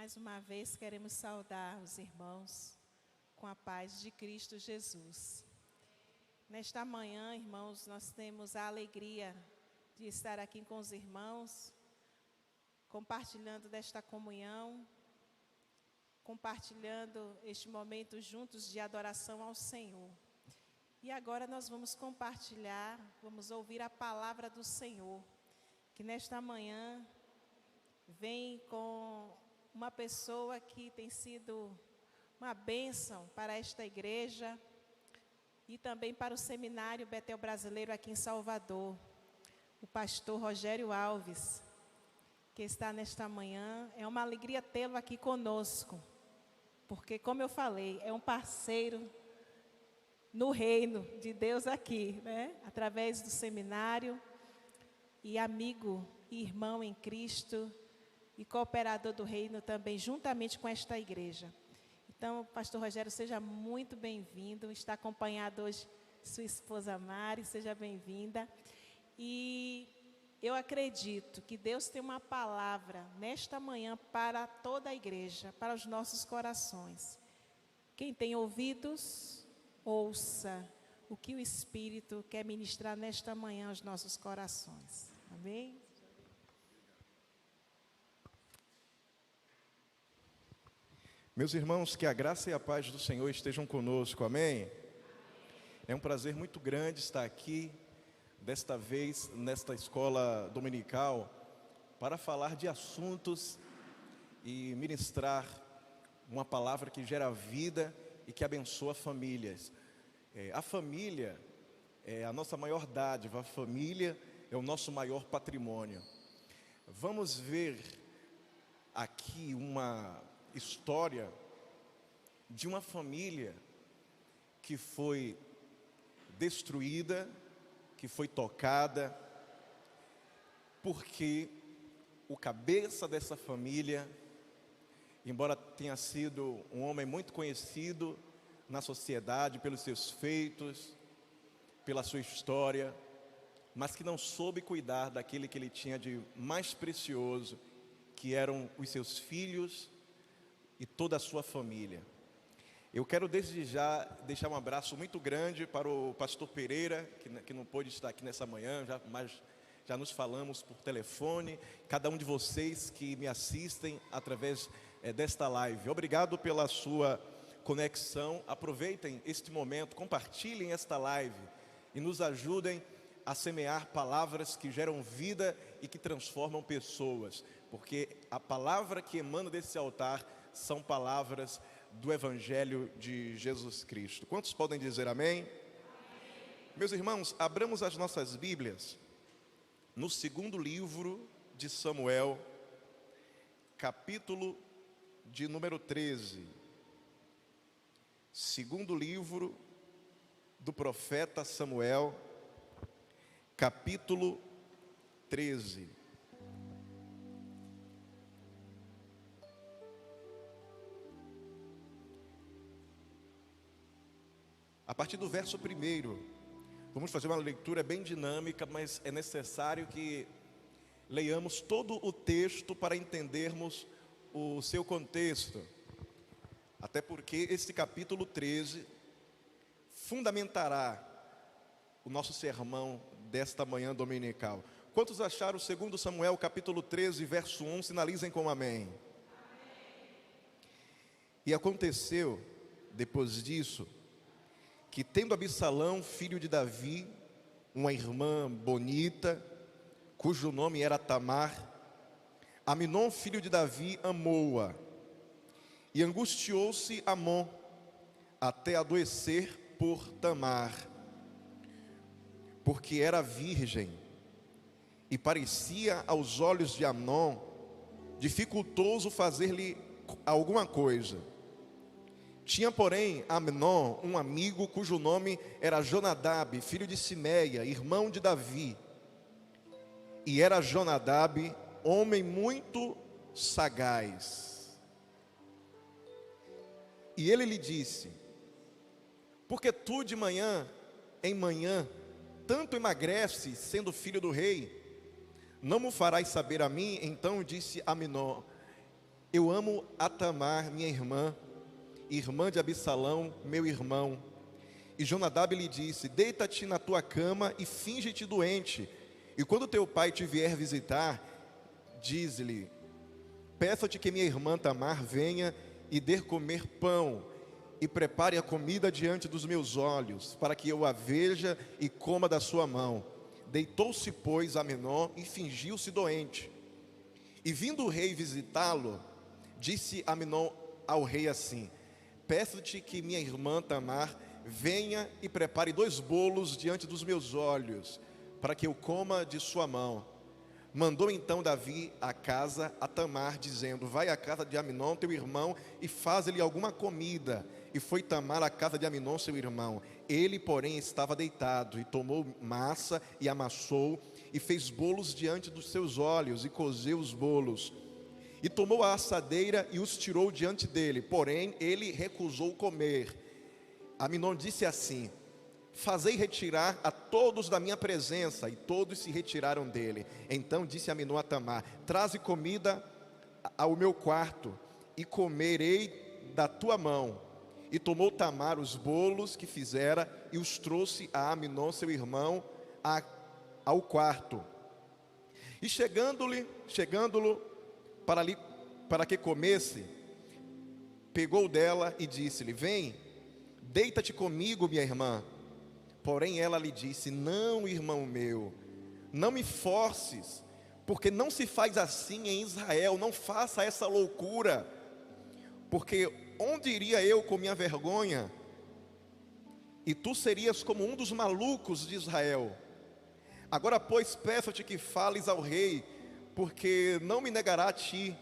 Mais uma vez queremos saudar os irmãos com a paz de Cristo Jesus. Nesta manhã, irmãos, nós temos a alegria de estar aqui com os irmãos, compartilhando desta comunhão, compartilhando este momento juntos de adoração ao Senhor. E agora nós vamos compartilhar, vamos ouvir a palavra do Senhor, que nesta manhã vem com uma pessoa que tem sido uma bênção para esta igreja e também para o Seminário Betel Brasileiro aqui em Salvador, o pastor Rogério Alves, que está nesta manhã. É uma alegria tê-lo aqui conosco, porque, como eu falei, é um parceiro no reino de Deus aqui, né? Através do seminário, e amigo e irmão em Cristo, e cooperador do reino também, juntamente com esta igreja. Então, pastor Rogério, seja muito bem-vindo. Está acompanhado hoje sua esposa Mari, seja bem-vinda. E eu acredito que Deus tem uma palavra nesta manhã para toda a igreja, para os nossos corações. Quem tem ouvidos, ouça o que o Espírito quer ministrar nesta manhã aos nossos corações. Amém? Meus irmãos, que a graça e a paz do Senhor estejam conosco, amém? É um prazer muito grande estar aqui, desta vez, nesta escola dominical, para falar de assuntos e ministrar uma palavra que gera vida e que abençoa famílias. A família é a nossa maior dádiva, a família é o nosso maior patrimônio. Vamos ver aqui uma história de uma família que foi destruída, que foi tocada, porque o cabeça dessa família, embora tenha sido um homem muito conhecido na sociedade pelos seus feitos, pela sua história, mas que não soube cuidar daquele que ele tinha de mais precioso, que eram os seus filhos e toda a sua família. Eu quero desde já deixar um abraço muito grande para o pastor Pereira, que não pôde estar aqui nessa manhã, mas já nos falamos por telefone, cada um de vocês que me assistem através desta live. Obrigado pela sua conexão. Aproveitem este momento, compartilhem esta live e nos ajudem a semear palavras que geram vida e que transformam pessoas, porque a palavra que emana desse altar são palavras do Evangelho de Jesus Cristo. Quantos podem dizer amém? Amém. Meus irmãos, abramos as nossas Bíblias no segundo livro de Samuel, capítulo de número 13. Segundo livro do profeta Samuel, capítulo 13. A partir do verso 1, vamos fazer uma leitura bem dinâmica, mas é necessário que leiamos todo o texto para entendermos o seu contexto. Até porque este capítulo 13 fundamentará o nosso sermão desta manhã dominical. Quantos acharam o 2 Samuel capítulo 13, verso 1? Sinalizem com amém. Amém. E aconteceu, depois disso, que tendo Absalão, filho de Davi, uma irmã bonita, cujo nome era Tamar, Amnon, filho de Davi, amou-a, e angustiou-se Amon, até adoecer por Tamar, porque era virgem, e parecia aos olhos de Amnon dificultoso fazer-lhe alguma coisa. Tinha, porém, Amnon um amigo cujo nome era Jonadab, filho de Simeia, irmão de Davi. E era Jonadab homem muito sagaz. E ele lhe disse: porque tu de manhã em manhã tanto emagreces, sendo filho do rei, não me farás saber a mim? Então disse Amnon: Eu amo a Tamar, minha irmã, irmã de Absalão, meu irmão. E Jonadab lhe disse: deita-te na tua cama e finge-te doente. E quando teu pai te vier visitar, diz-lhe: peço-te que minha irmã Tamar venha e dê comer pão, e prepare a comida diante dos meus olhos, para que eu a veja e coma da sua mão. Deitou-se, pois, Amnon e fingiu-se doente. E vindo o rei visitá-lo, disse Amnon ao rei assim: peço-te que minha irmã Tamar venha e prepare 2 bolos diante dos meus olhos, para que eu coma de sua mão. Mandou então Davi a casa a Tamar, dizendo: vai à casa de Amnon teu irmão e faz-lhe alguma comida. E foi Tamar à casa de Amnon seu irmão. Ele, porém, estava deitado, e tomou massa e amassou, e fez bolos diante dos seus olhos, e cozeu os bolos. E tomou a assadeira e os tirou diante dele, porém ele recusou comer. Amnon disse assim: fazei retirar a todos da minha presença. E todos se retiraram dele. Então disse Amnon a Tamar: traze comida ao meu quarto, e comerei da tua mão. E tomou Tamar os bolos que fizera, e os trouxe a Amnon seu irmão ao quarto. E chegando-lo para que comesse, pegou dela e disse-lhe: vem, deita-te comigo, minha irmã. Porém ela lhe disse: não, irmão meu, não me forces, porque não se faz assim em Israel. Não faça essa loucura, porque onde iria eu com minha vergonha? E tu serias como um dos malucos de Israel. Agora, pois, peço-te que fales ao rei, porque não me negará a ti.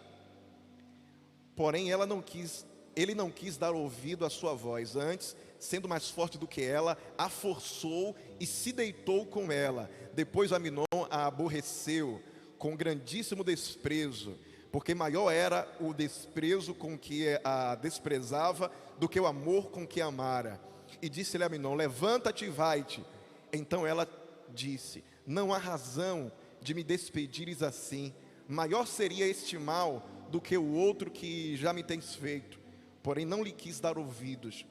Porém ele não quis dar ouvido à sua voz. Antes, sendo mais forte do que ela, a forçou e se deitou com ela. Depois Amnon a aborreceu com grandíssimo desprezo, porque maior era o desprezo com que a desprezava do que o amor com que a amara. E disse-lhe Amnon: levanta-te e vai-te. Então ela disse: não há razão de me despedires assim. Maior seria este mal do que o outro que já me tens feito. Porém não lhe quis dar ouvidos.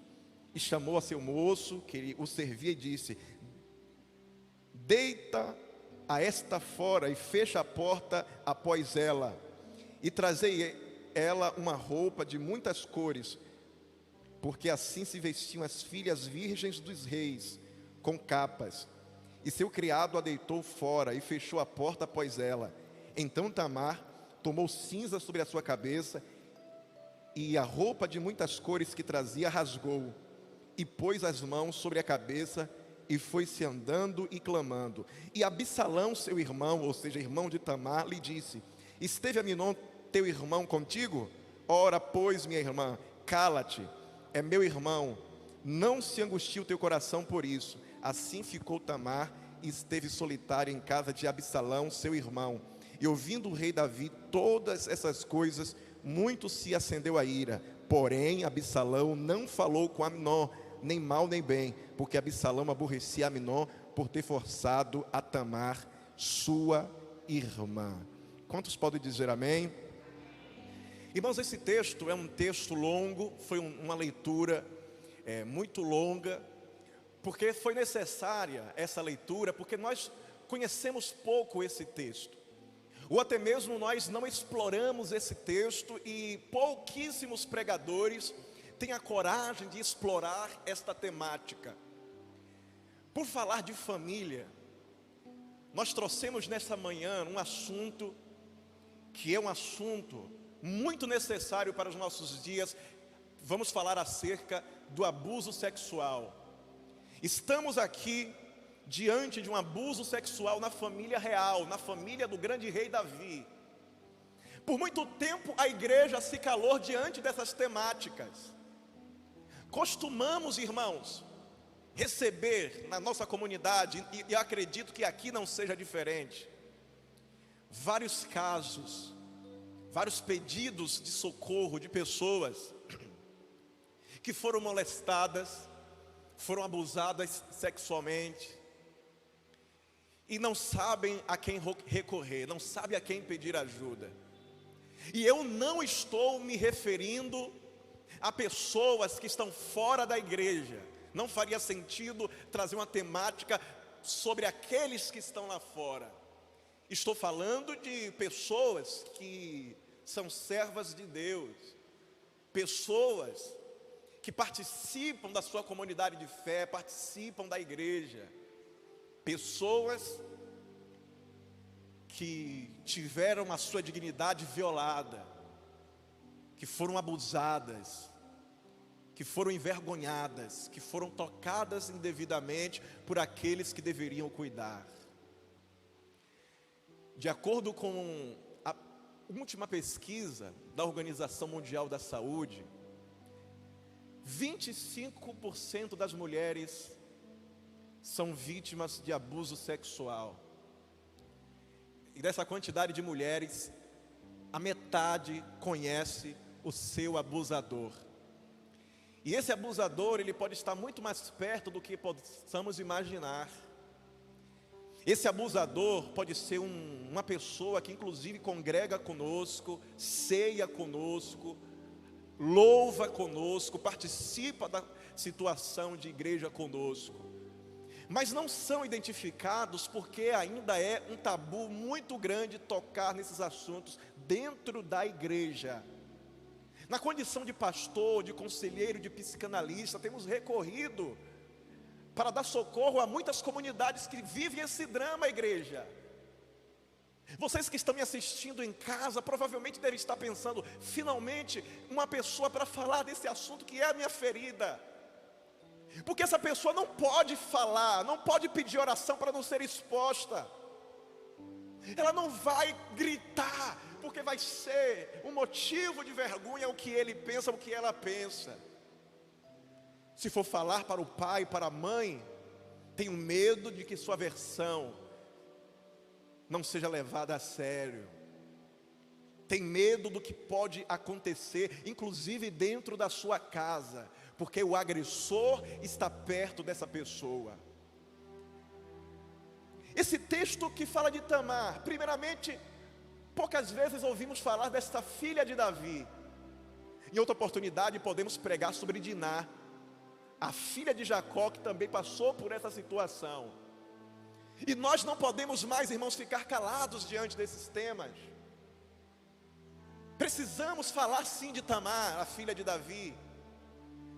E chamou a seu moço, que o servia, e disse: deita a esta fora e fecha a porta após ela. E trazei ela uma roupa de muitas cores, porque assim se vestiam as filhas virgens dos reis, com capas. E seu criado a deitou fora e fechou a porta após ela. Então Tamar tomou cinza sobre a sua cabeça, e a roupa de muitas cores que trazia rasgou, e pôs as mãos sobre a cabeça, e foi-se andando e clamando. E Absalão, seu irmão, ou seja, irmão de Tamar, lhe disse: esteve Amnon teu irmão contigo? Ora, pois, minha irmã, cala-te, é meu irmão, não se angustie o teu coração por isso. Assim ficou Tamar e esteve solitária em casa de Absalão, seu irmão. E ouvindo o rei Davi todas essas coisas, muito se acendeu a ira. Porém Absalão não falou com Amnon, nem mal nem bem, porque Absalão aborrecia Amnon por ter forçado a Tamar, sua irmã. Quantos podem dizer amém? Irmãos, esse texto é um texto longo, foi uma leitura muito longa, porque foi necessária essa leitura, porque nós conhecemos pouco esse texto, ou até mesmo nós não exploramos esse texto, e pouquíssimos pregadores têm a coragem de explorar esta temática. Por falar de família, nós trouxemos nessa manhã um assunto que é um assunto muito necessário para os nossos dias. Vamos falar acerca do abuso sexual. Estamos aqui diante de um abuso sexual na família real, na família do grande rei Davi. Por muito tempo a igreja se calou diante dessas temáticas. Costumamos, irmãos, receber na nossa comunidade, e acredito que aqui não seja diferente, vários casos, vários pedidos de socorro de pessoas que foram molestadas, foram abusadas sexualmente, e não sabem a quem recorrer, não sabem a quem pedir ajuda. E eu não estou me referindo a pessoas que estão fora da igreja. Não faria sentido trazer uma temática sobre aqueles que estão lá fora. Estou falando de pessoas que são servas de Deus, pessoas que participam da sua comunidade de fé, participam da igreja, pessoas que tiveram a sua dignidade violada, que foram abusadas, que foram envergonhadas, que foram tocadas indevidamente por aqueles que deveriam cuidar. De acordo com a última pesquisa da Organização Mundial da Saúde, 25% das mulheres são vítimas de abuso sexual. E dessa quantidade de mulheres, a metade conhece o seu abusador. E esse abusador, ele pode estar muito mais perto do que possamos imaginar. Esse abusador pode ser uma pessoa que inclusive congrega conosco, ceia conosco, louva conosco, participa da situação de igreja conosco. Mas não são identificados porque ainda é um tabu muito grande tocar nesses assuntos dentro da igreja. Na condição de pastor, de conselheiro, de psicanalista, temos recorrido para dar socorro a muitas comunidades que vivem esse drama, igreja. Vocês que estão me assistindo em casa, provavelmente devem estar pensando, finalmente, uma pessoa para falar desse assunto que é a minha ferida. Porque essa pessoa não pode falar, não pode pedir oração para não ser exposta. Ela não vai gritar, porque vai ser um motivo de vergonha o que ele pensa, o que ela pensa. Se for falar para o pai, para a mãe, tenho medo de que sua versão não seja levada a sério. Tem medo do que pode acontecer, inclusive dentro da sua casa, porque o agressor está perto dessa pessoa. Esse texto que fala de Tamar, primeiramente, poucas vezes ouvimos falar desta filha de Davi. Em outra oportunidade podemos pregar sobre Diná, a filha de Jacó, que também passou por essa situação. E nós não podemos mais, irmãos, ficar calados diante desses temas. Precisamos falar sim de Tamar, a filha de Davi.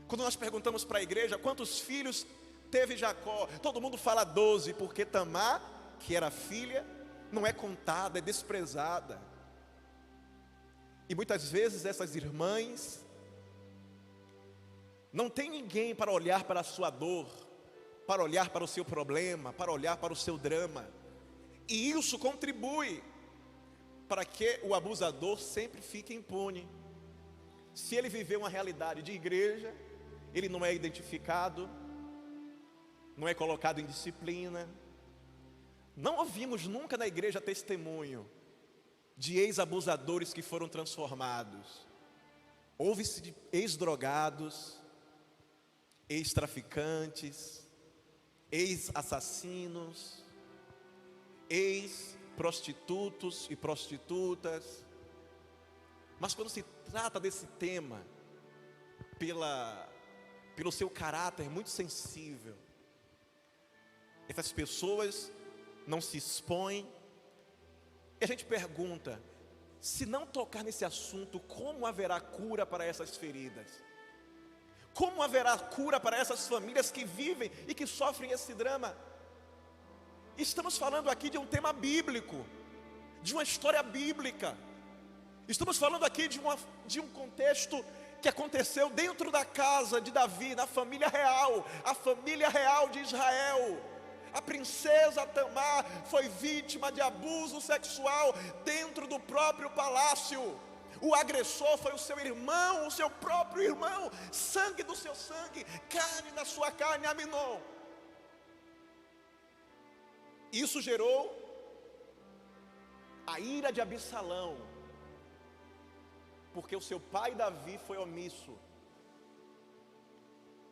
Quando nós perguntamos para a igreja quantos filhos teve Jacó, todo mundo fala 12, porque Tamar, que era filha, não é contada, é desprezada. E muitas vezes essas irmãs não tem ninguém para olhar para a sua dor, para olhar para o seu problema, para olhar para o seu drama. E isso contribui para que o abusador sempre fique impune. Se ele viver uma realidade de igreja, ele não é identificado, não é colocado em disciplina. Não ouvimos nunca na igreja testemunho de ex-abusadores que foram transformados. Ouve-se de ex-drogados, ex-traficantes, ex-assassinos, ex-prostitutos e prostitutas. Mas quando se trata desse tema, pelo seu caráter muito sensível, essas pessoas não se expõem. E a gente pergunta, se não tocar nesse assunto, como haverá cura para essas feridas? Como haverá cura para essas famílias que vivem e que sofrem esse drama? Estamos falando aqui de um tema bíblico, de uma história bíblica. Estamos falando aqui de um contexto que aconteceu dentro da casa de Davi, na família real, a família real de Israel. A princesa Tamar foi vítima de abuso sexual dentro do próprio palácio. O agressor foi o seu irmão, o seu próprio irmão, sangue do seu sangue, carne da sua carne, Aminon. Isso gerou a ira de Absalão, porque o seu pai Davi foi omisso.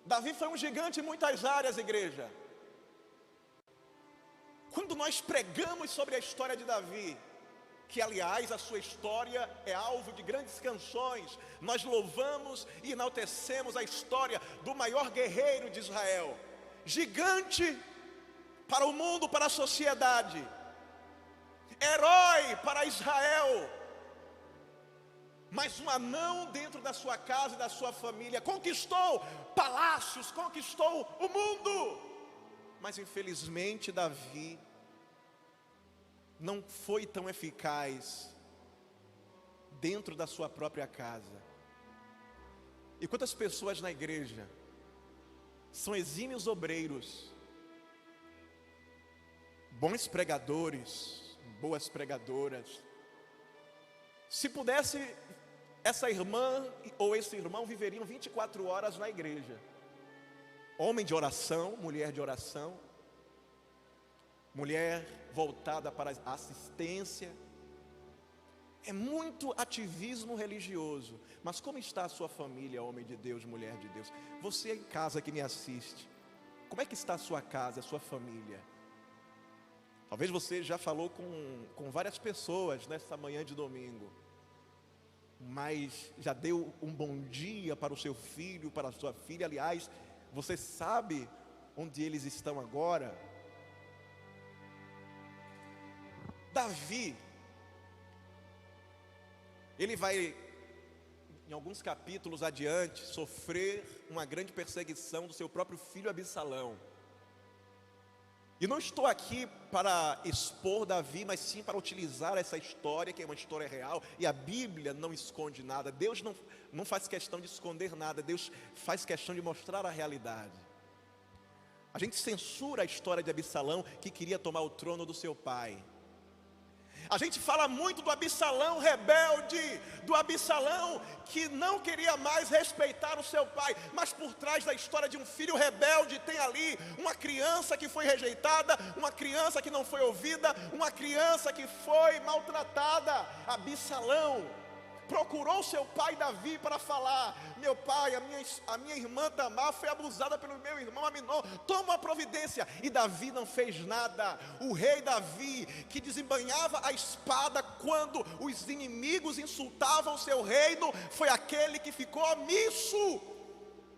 Davi foi um gigante em muitas áreas, igreja. Quando nós pregamos sobre a história de Davi, que aliás a sua história é alvo de grandes canções. Nós louvamos e enaltecemos a história do maior guerreiro de Israel, gigante para o mundo, para a sociedade, herói para Israel, mas um anão dentro da sua casa e da sua família, conquistou palácios, conquistou o mundo, mas infelizmente Davi não foi tão eficaz dentro da sua própria casa. E quantas pessoas na igreja são exímios obreiros, bons pregadores, boas pregadoras. Se pudesse, essa irmã ou esse irmão viveriam 24 horas na igreja. Homem de oração, mulher de oração, mulher voltada para a assistência. É muito ativismo religioso. Mas como está a sua família, homem de Deus, mulher de Deus? Você em casa que me assiste, como é que está a sua casa, a sua família? Talvez você já falou com várias pessoas nesta manhã de domingo, mas já deu um bom dia para o seu filho, para a sua filha. Aliás, você sabe onde eles estão agora? Davi, ele vai, em alguns capítulos adiante, sofrer uma grande perseguição do seu próprio filho Absalão. E não estou aqui para expor Davi, mas sim para utilizar essa história, que é uma história real, e a Bíblia não esconde nada. Deus não faz questão de esconder nada, Deus faz questão de mostrar a realidade. A gente censura a história de Absalão, que queria tomar o trono do seu pai. A gente fala muito do Absalão rebelde, do Absalão que não queria mais respeitar o seu pai, mas por trás da história de um filho rebelde tem ali uma criança que foi rejeitada, uma criança que não foi ouvida, uma criança que foi maltratada. Absalão procurou seu pai Davi para falar: meu pai, a minha irmã Tamar foi abusada pelo meu irmão Aminon, toma uma providência. E Davi não fez nada. O rei Davi, que desembanhava a espada quando os inimigos insultavam o seu reino, foi aquele que ficou omisso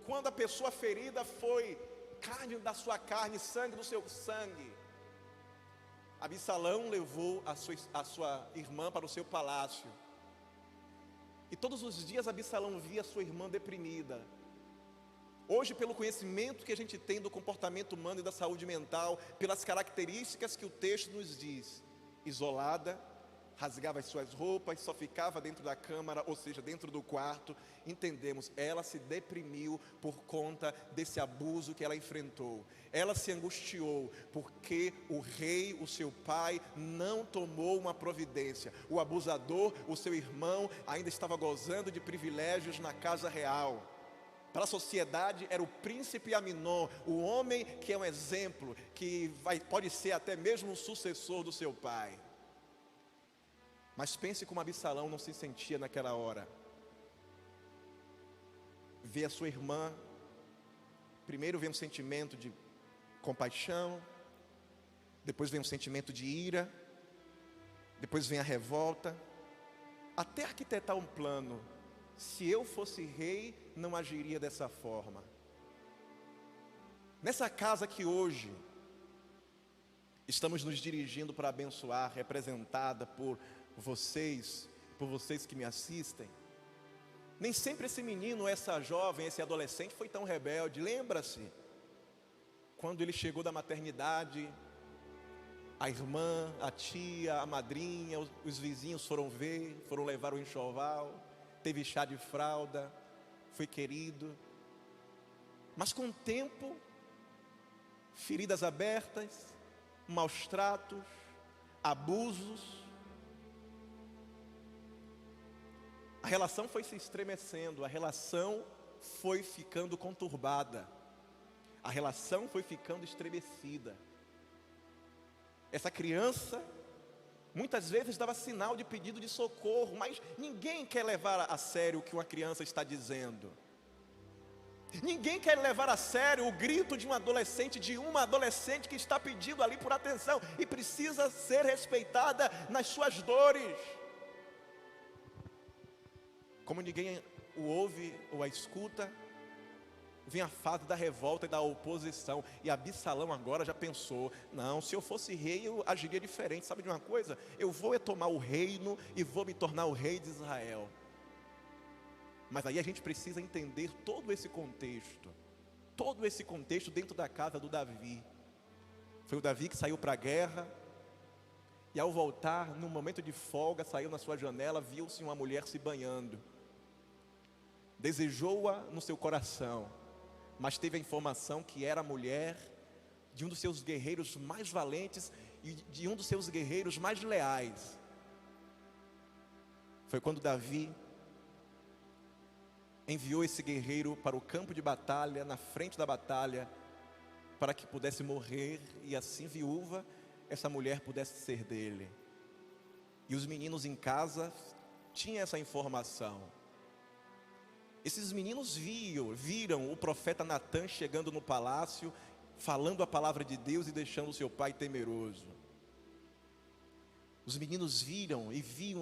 quando a pessoa ferida foi carne da sua carne, sangue do seu sangue. Absalão levou a sua irmã para o seu palácio. E todos os dias Absalão via sua irmã deprimida. Hoje, pelo conhecimento que a gente tem do comportamento humano e da saúde mental, pelas características que o texto nos diz, isolada, rasgava as suas roupas, só ficava dentro da câmara, ou seja, dentro do quarto, entendemos, ela se deprimiu por conta desse abuso que ela enfrentou. Ela se angustiou porque o rei, o seu pai, não tomou uma providência. O abusador, o seu irmão, ainda estava gozando de privilégios na casa real. Para a sociedade era o príncipe Aminon, o homem que é um exemplo, que pode ser até mesmo um sucessor do seu pai. Mas pense como Absalão não se sentia naquela hora. Ver a sua irmã, primeiro vem um sentimento de compaixão, depois vem um sentimento de ira, depois vem a revolta, até arquitetar um plano. Se eu fosse rei, não agiria dessa forma. Nessa casa que hoje estamos nos dirigindo para abençoar, representada por vocês que me assistem, nem sempre esse menino, essa jovem, esse adolescente foi tão rebelde. Lembra-se, quando ele chegou da maternidade, a irmã, a tia, a madrinha, os vizinhos foram ver, foram levar o enxoval, teve chá de fralda, foi querido. Mas com o tempo, feridas abertas, maus tratos, abusos, a relação foi se estremecendo, a relação foi ficando conturbada, a relação foi ficando estremecida. Essa criança muitas vezes dava sinal de pedido de socorro, mas ninguém quer levar a sério o que uma criança está dizendo. Ninguém quer levar a sério o grito de uma adolescente que está pedindo ali por atenção e precisa ser respeitada nas suas dores. Como ninguém o ouve ou a escuta, vem a fase da revolta e da oposição. E Absalão agora já pensou: não, se eu fosse rei eu agiria diferente. Sabe de uma coisa? Eu vou tomar o reino e vou me tornar o rei de Israel. Mas aí a gente precisa entender todo esse contexto dentro da casa do Davi. Foi o Davi que saiu para a guerra, e ao voltar, num momento de folga, saiu na sua janela, viu-se uma mulher se banhando. Desejou-a no seu coração, mas teve a informação que era a mulher de um dos seus guerreiros mais valentes e de um dos seus guerreiros mais leais. Foi quando Davi enviou esse guerreiro para o campo de batalha, na frente da batalha, para que pudesse morrer e assim viúva, essa mulher pudesse ser dele. E os meninos em casa tinham essa informação. Esses meninos viram o profeta Natã chegando no palácio, falando a palavra de Deus e deixando o seu pai temeroso. Os meninos viram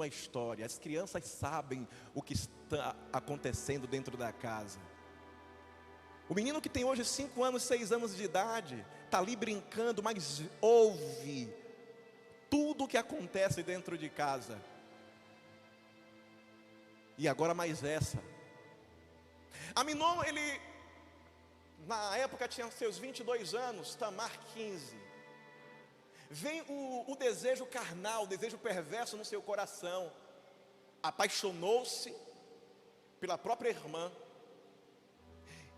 a história. As crianças sabem o que está acontecendo dentro da casa. O menino que tem hoje 5 anos, 6 anos de idade, está ali brincando, mas ouve tudo o que acontece dentro de casa. E agora mais essa. Aminon, ele na época tinha seus 22 anos, Tamar 15. Vem o desejo carnal, o desejo perverso no seu coração. Apaixonou-se pela própria irmã.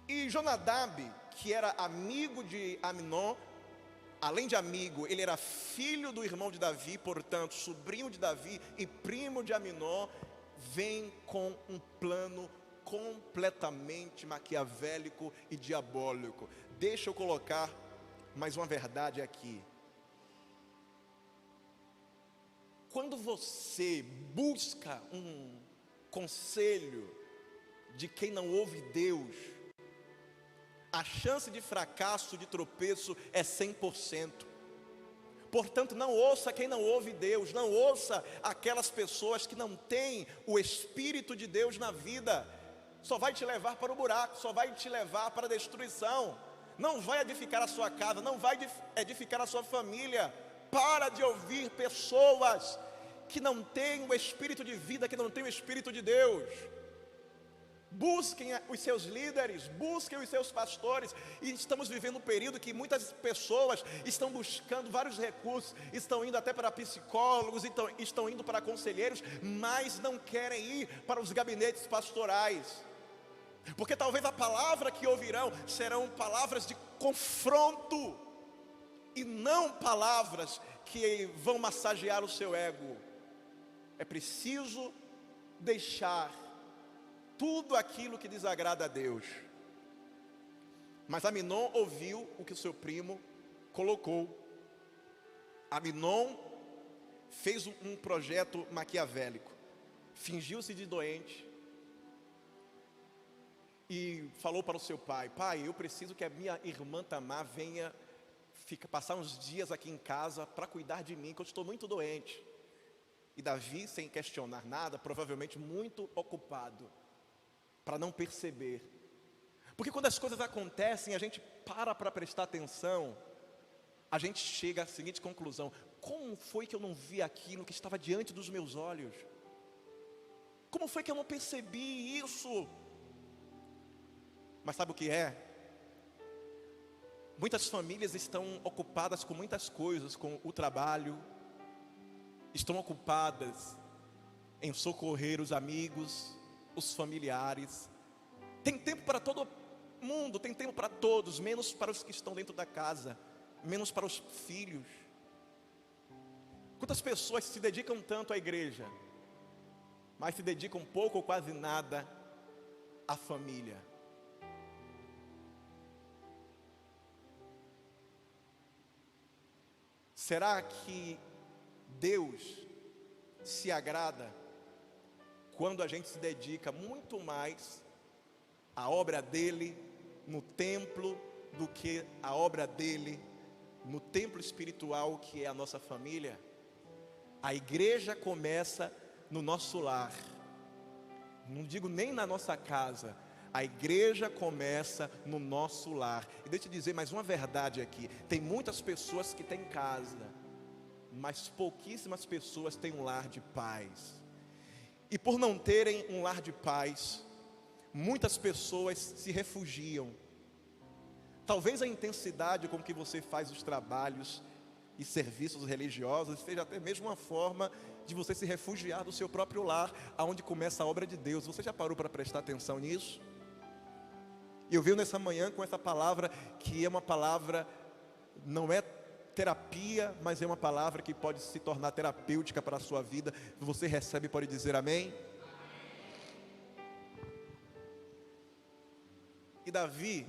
E Jonadab, que era amigo de Aminon, além de amigo, ele era filho do irmão de Davi, portanto, sobrinho de Davi e primo de Aminon, vem com um plano completamente maquiavélico e diabólico. Deixa eu colocar mais uma verdade aqui. Quando você busca um conselho de quem não ouve Deus, a chance de fracasso, de tropeço é 100%. Portanto, não ouça quem não ouve Deus, não ouça aquelas pessoas que não têm o Espírito de Deus na vida. Só vai te levar para o buraco, só vai te levar para a destruição. Não vai edificar a sua casa, não vai edificar a sua família. Para de ouvir pessoas que não têm o Espírito de vida, que não têm o Espírito de Deus. Busquem os seus líderes, busquem os seus pastores. E estamos vivendo um período que muitas pessoas estão buscando vários recursos, estão indo até para psicólogos, estão indo para conselheiros, mas não querem ir para os gabinetes pastorais, porque talvez a palavra que ouvirão serão palavras de confronto, e não palavras que vão massagear o seu ego. É preciso deixar tudo aquilo que desagrada a Deus. Mas Aminon ouviu o que o seu primo colocou. Aminon fez um projeto maquiavélico, fingiu-se de doente e falou para o seu pai: pai, eu preciso que a minha irmã Tamar venha passar uns dias aqui em casa para cuidar de mim, que eu estou muito doente. E Davi, sem questionar nada, provavelmente muito ocupado, para não perceber. Porque quando as coisas acontecem, a gente para prestar atenção, a gente chega à seguinte conclusão: como foi que eu não vi aquilo que estava diante dos meus olhos? Como foi que eu não percebi isso? Mas sabe o que é? Muitas famílias estão ocupadas com muitas coisas, com o trabalho, estão ocupadas em socorrer os amigos, os familiares. Tem tempo para todo mundo, tem tempo para todos, menos para os que estão dentro da casa, menos para os filhos. Quantas pessoas se dedicam tanto à igreja, mas se dedicam pouco ou quase nada à família? Será que Deus se agrada quando a gente se dedica muito mais à obra dele no templo do que a obra dele, no templo espiritual que é a nossa família. A igreja começa no nosso lar. Não digo nem na nossa casa. A igreja começa no nosso lar. E deixa eu dizer mais uma verdade aqui. Tem muitas pessoas que têm casa, mas pouquíssimas pessoas têm um lar de paz. E por não terem um lar de paz, muitas pessoas se refugiam. Talvez a intensidade com que você faz os trabalhos e serviços religiosos seja até mesmo uma forma de você se refugiar do seu próprio lar, aonde começa a obra de Deus. Você já parou para prestar atenção nisso? E eu venho nessa manhã com essa palavra, que é uma palavra, não é terapia, mas é uma palavra que pode se tornar terapêutica para a sua vida. Você recebe e pode dizer amém? E Davi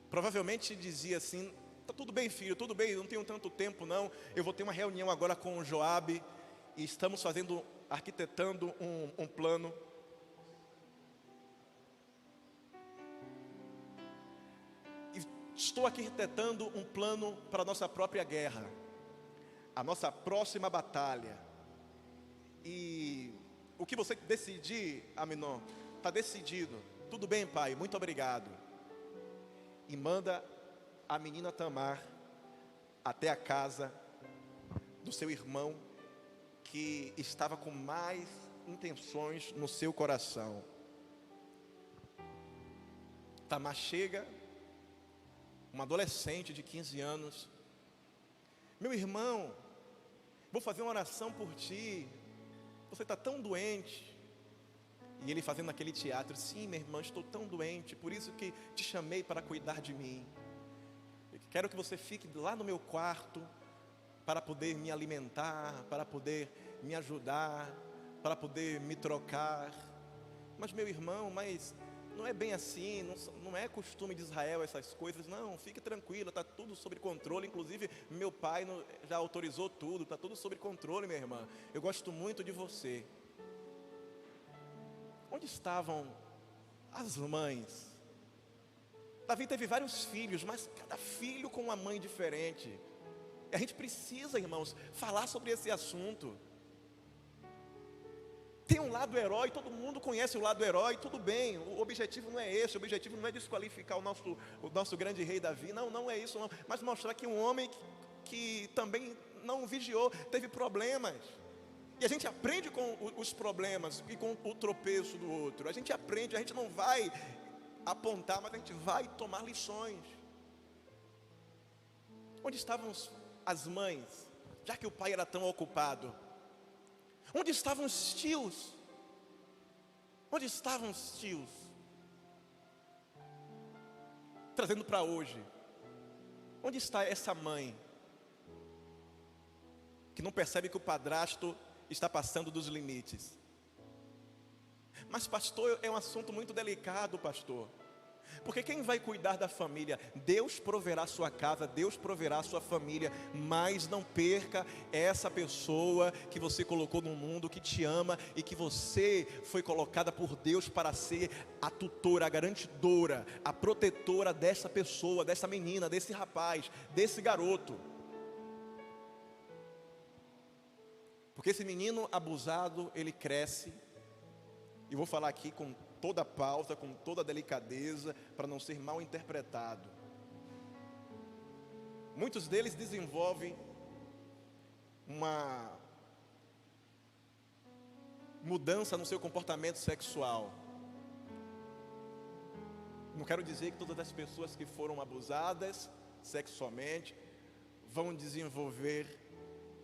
provavelmente dizia assim: tá tudo bem, filho, tudo bem, não tenho tanto tempo não, eu vou ter uma reunião agora com o Joabe, e estamos arquitetando um plano. Estou arquitetando um plano para a nossa própria guerra, a nossa próxima batalha. E o que você decidir, Aminon, está decidido. Tudo bem, pai, muito obrigado. E manda a menina Tamar até a casa do seu irmão, que estava com mais intenções no seu coração. Tamar chega, uma adolescente de 15 anos. Meu irmão, vou fazer uma oração por ti, você está tão doente. E ele fazendo aquele teatro: sim, minha irmã, estou tão doente, por isso que te chamei para cuidar de mim. Eu quero que você fique lá no meu quarto, para poder me alimentar, para poder me ajudar, para poder me trocar. Mas meu irmão, não é bem assim, não é costume de Israel essas coisas. Não, fique tranquilo, está tudo sob controle. Inclusive meu pai já autorizou tudo, está tudo sob controle, minha irmã. Eu gosto muito de você. Onde estavam as mães? Davi teve vários filhos, mas cada filho com uma mãe diferente. E a gente precisa, irmãos, falar sobre esse assunto. Tem um lado herói, todo mundo conhece o lado herói, tudo bem. O objetivo não é esse, o objetivo não é desqualificar o nosso grande rei Davi. Não é isso não. Mas mostrar que um homem que também não vigiou, teve problemas. E a gente aprende com os problemas e com o tropeço do outro. A gente aprende, a gente não vai apontar, mas a gente vai tomar lições. Onde estavam as mães, já que o pai era tão ocupado? Onde estavam os tios? Onde estavam os tios? Trazendo para hoje, onde está essa mãe que não percebe que o padrasto está passando dos limites? Mas pastor, é um assunto muito delicado, pastor, porque quem vai cuidar da família? Deus proverá a sua casa, Deus proverá a sua família, mas não perca essa pessoa que você colocou no mundo, que te ama e que você foi colocada por Deus para ser a tutora, a garantidora, a protetora dessa pessoa, dessa menina, desse rapaz, desse garoto. Porque esse menino abusado, ele cresce, e vou falar aqui com toda a pausa, com toda a delicadeza, para não ser mal interpretado. Muitos deles desenvolvem uma mudança no seu comportamento sexual. Não quero dizer que todas as pessoas que foram abusadas sexualmente vão desenvolver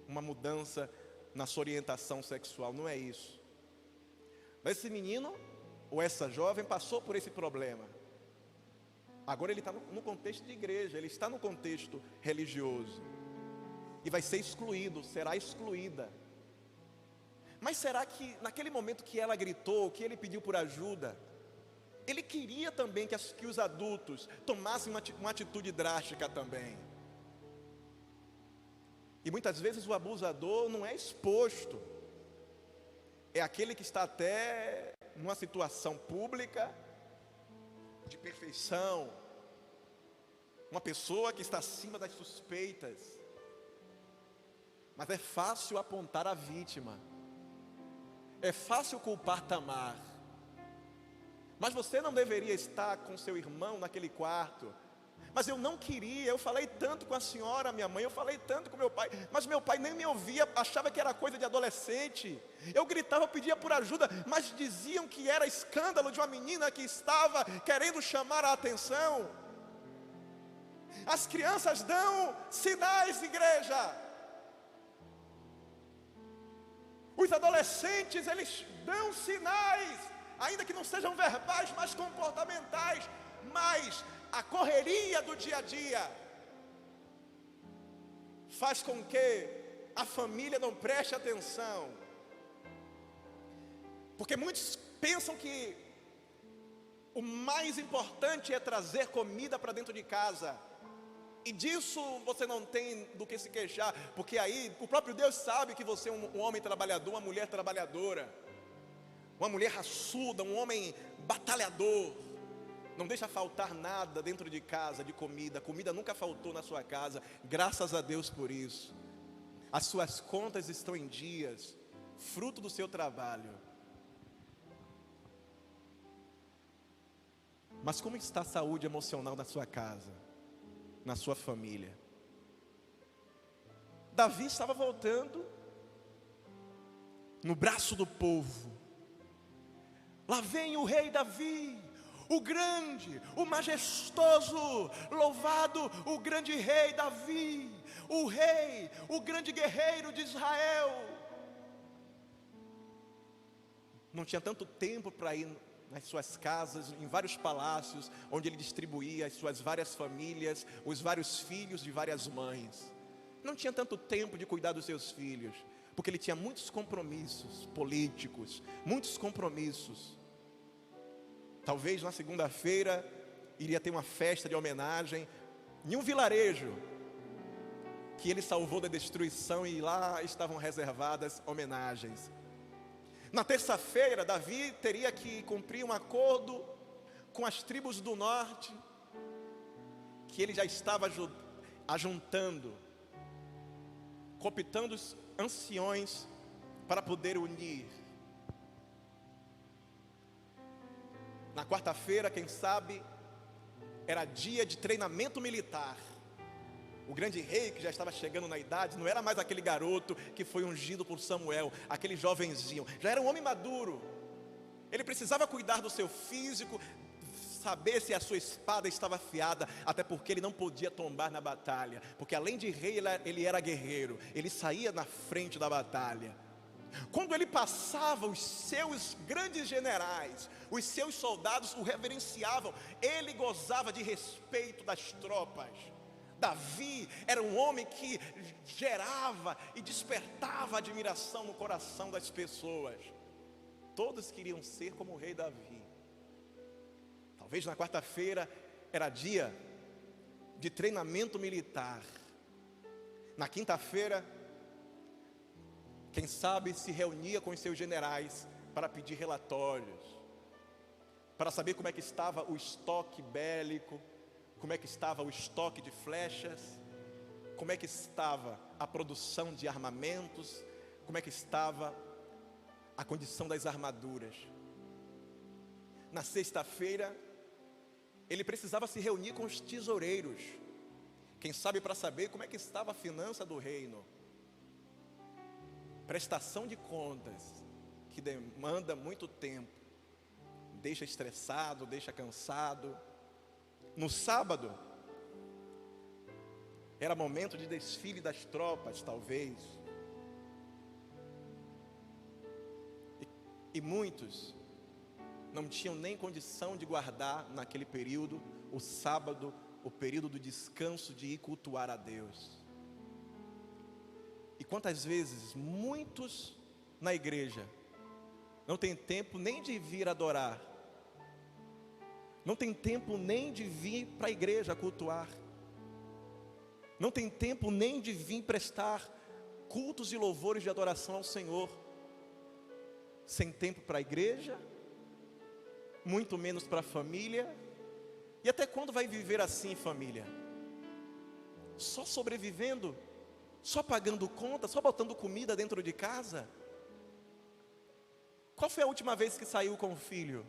uma mudança na sua orientação sexual, não é isso. Mas esse menino ou essa jovem passou por esse problema. Agora ele está no contexto de igreja, ele está no contexto religioso, e vai ser excluído, será excluída. Mas será que naquele momento que ela gritou, que ele pediu por ajuda, ele queria também que os adultos tomassem uma atitude drástica também? E muitas vezes o abusador não é exposto, é aquele que está até numa situação pública, de perfeição, uma pessoa que está acima das suspeitas. Mas é fácil apontar a vítima, é fácil culpar Tamar. Mas você não deveria estar com seu irmão naquele quarto. Mas eu não queria, eu falei tanto com a senhora, minha mãe, eu falei tanto com meu pai, mas meu pai nem me ouvia, achava que era coisa de adolescente. Eu gritava, eu pedia por ajuda, mas diziam que era escândalo de uma menina que estava querendo chamar a atenção. As crianças dão sinais, igreja. Os adolescentes, eles dão sinais, ainda que não sejam verbais, mas comportamentais. Mas a correria do dia a dia faz com que a família não preste atenção. Porque muitos pensam que o mais importante é trazer comida para dentro de casa. E disso você não tem do que se queixar, porque aí o próprio Deus sabe que você é um homem trabalhador, uma mulher trabalhadora, uma mulher raçuda, um homem batalhador. Não deixa faltar nada dentro de casa de comida. Comida nunca faltou na sua casa, graças a Deus por isso. As suas contas estão em dias, fruto do seu trabalho. Mas como está a saúde emocional na sua casa, na sua família? Davi estava voltando no braço do povo. Lá vem o rei Davi, o grande, o majestoso, louvado o grande rei Davi, o rei, o grande guerreiro de Israel. Não tinha tanto tempo para ir nas suas casas, em vários palácios, onde ele distribuía as suas várias famílias, os vários filhos de várias mães. Não tinha tanto tempo de cuidar dos seus filhos, porque ele tinha muitos compromissos políticos, muitos compromissos. Talvez na segunda-feira iria ter uma festa de homenagem em um vilarejo que ele salvou da destruição, e lá estavam reservadas homenagens. Na terça-feira, Davi teria que cumprir um acordo com as tribos do norte, que ele já estava ajuntando, cooptando os anciões para poder unir. Na quarta-feira, quem sabe, era dia de treinamento militar. O grande rei, que já estava chegando na idade, não era mais aquele garoto que foi ungido por Samuel, aquele jovenzinho, já era um homem maduro. Ele precisava cuidar do seu físico, saber se a sua espada estava afiada, até porque ele não podia tombar na batalha, porque além de rei, ele era guerreiro, ele saía na frente da batalha. Quando ele passava, os seus grandes generais, os seus soldados o reverenciavam, ele gozava de respeito das tropas. Davi era um homem que gerava e despertava admiração no coração das pessoas. Todos queriam ser como o rei Davi. Talvez na quarta-feira era dia de treinamento militar. Na quinta-feira, quem sabe se reunia com os seus generais para pedir relatórios, para saber como é que estava o estoque bélico, como é que estava o estoque de flechas, como é que estava a produção de armamentos, como é que estava a condição das armaduras. Na sexta-feira, ele precisava se reunir com os tesoureiros, quem sabe para saber como é que estava a finança do reino. Prestação de contas, que demanda muito tempo, deixa estressado, deixa cansado. No sábado, era momento de desfile das tropas, talvez. E muitos não tinham nem condição de guardar naquele período, o sábado, o período do descanso, de ir cultuar a Deus. E quantas vezes muitos na igreja não tem tempo nem de vir adorar, não tem tempo nem de vir para a igreja cultuar, não tem tempo nem de vir prestar cultos e louvores de adoração ao Senhor, sem tempo para a igreja, muito menos para a família, E até quando vai viver assim, família? Só sobrevivendo? Só sobrevivendo? Só pagando conta? Só botando comida dentro de casa? Qual foi a última vez que saiu com o filho?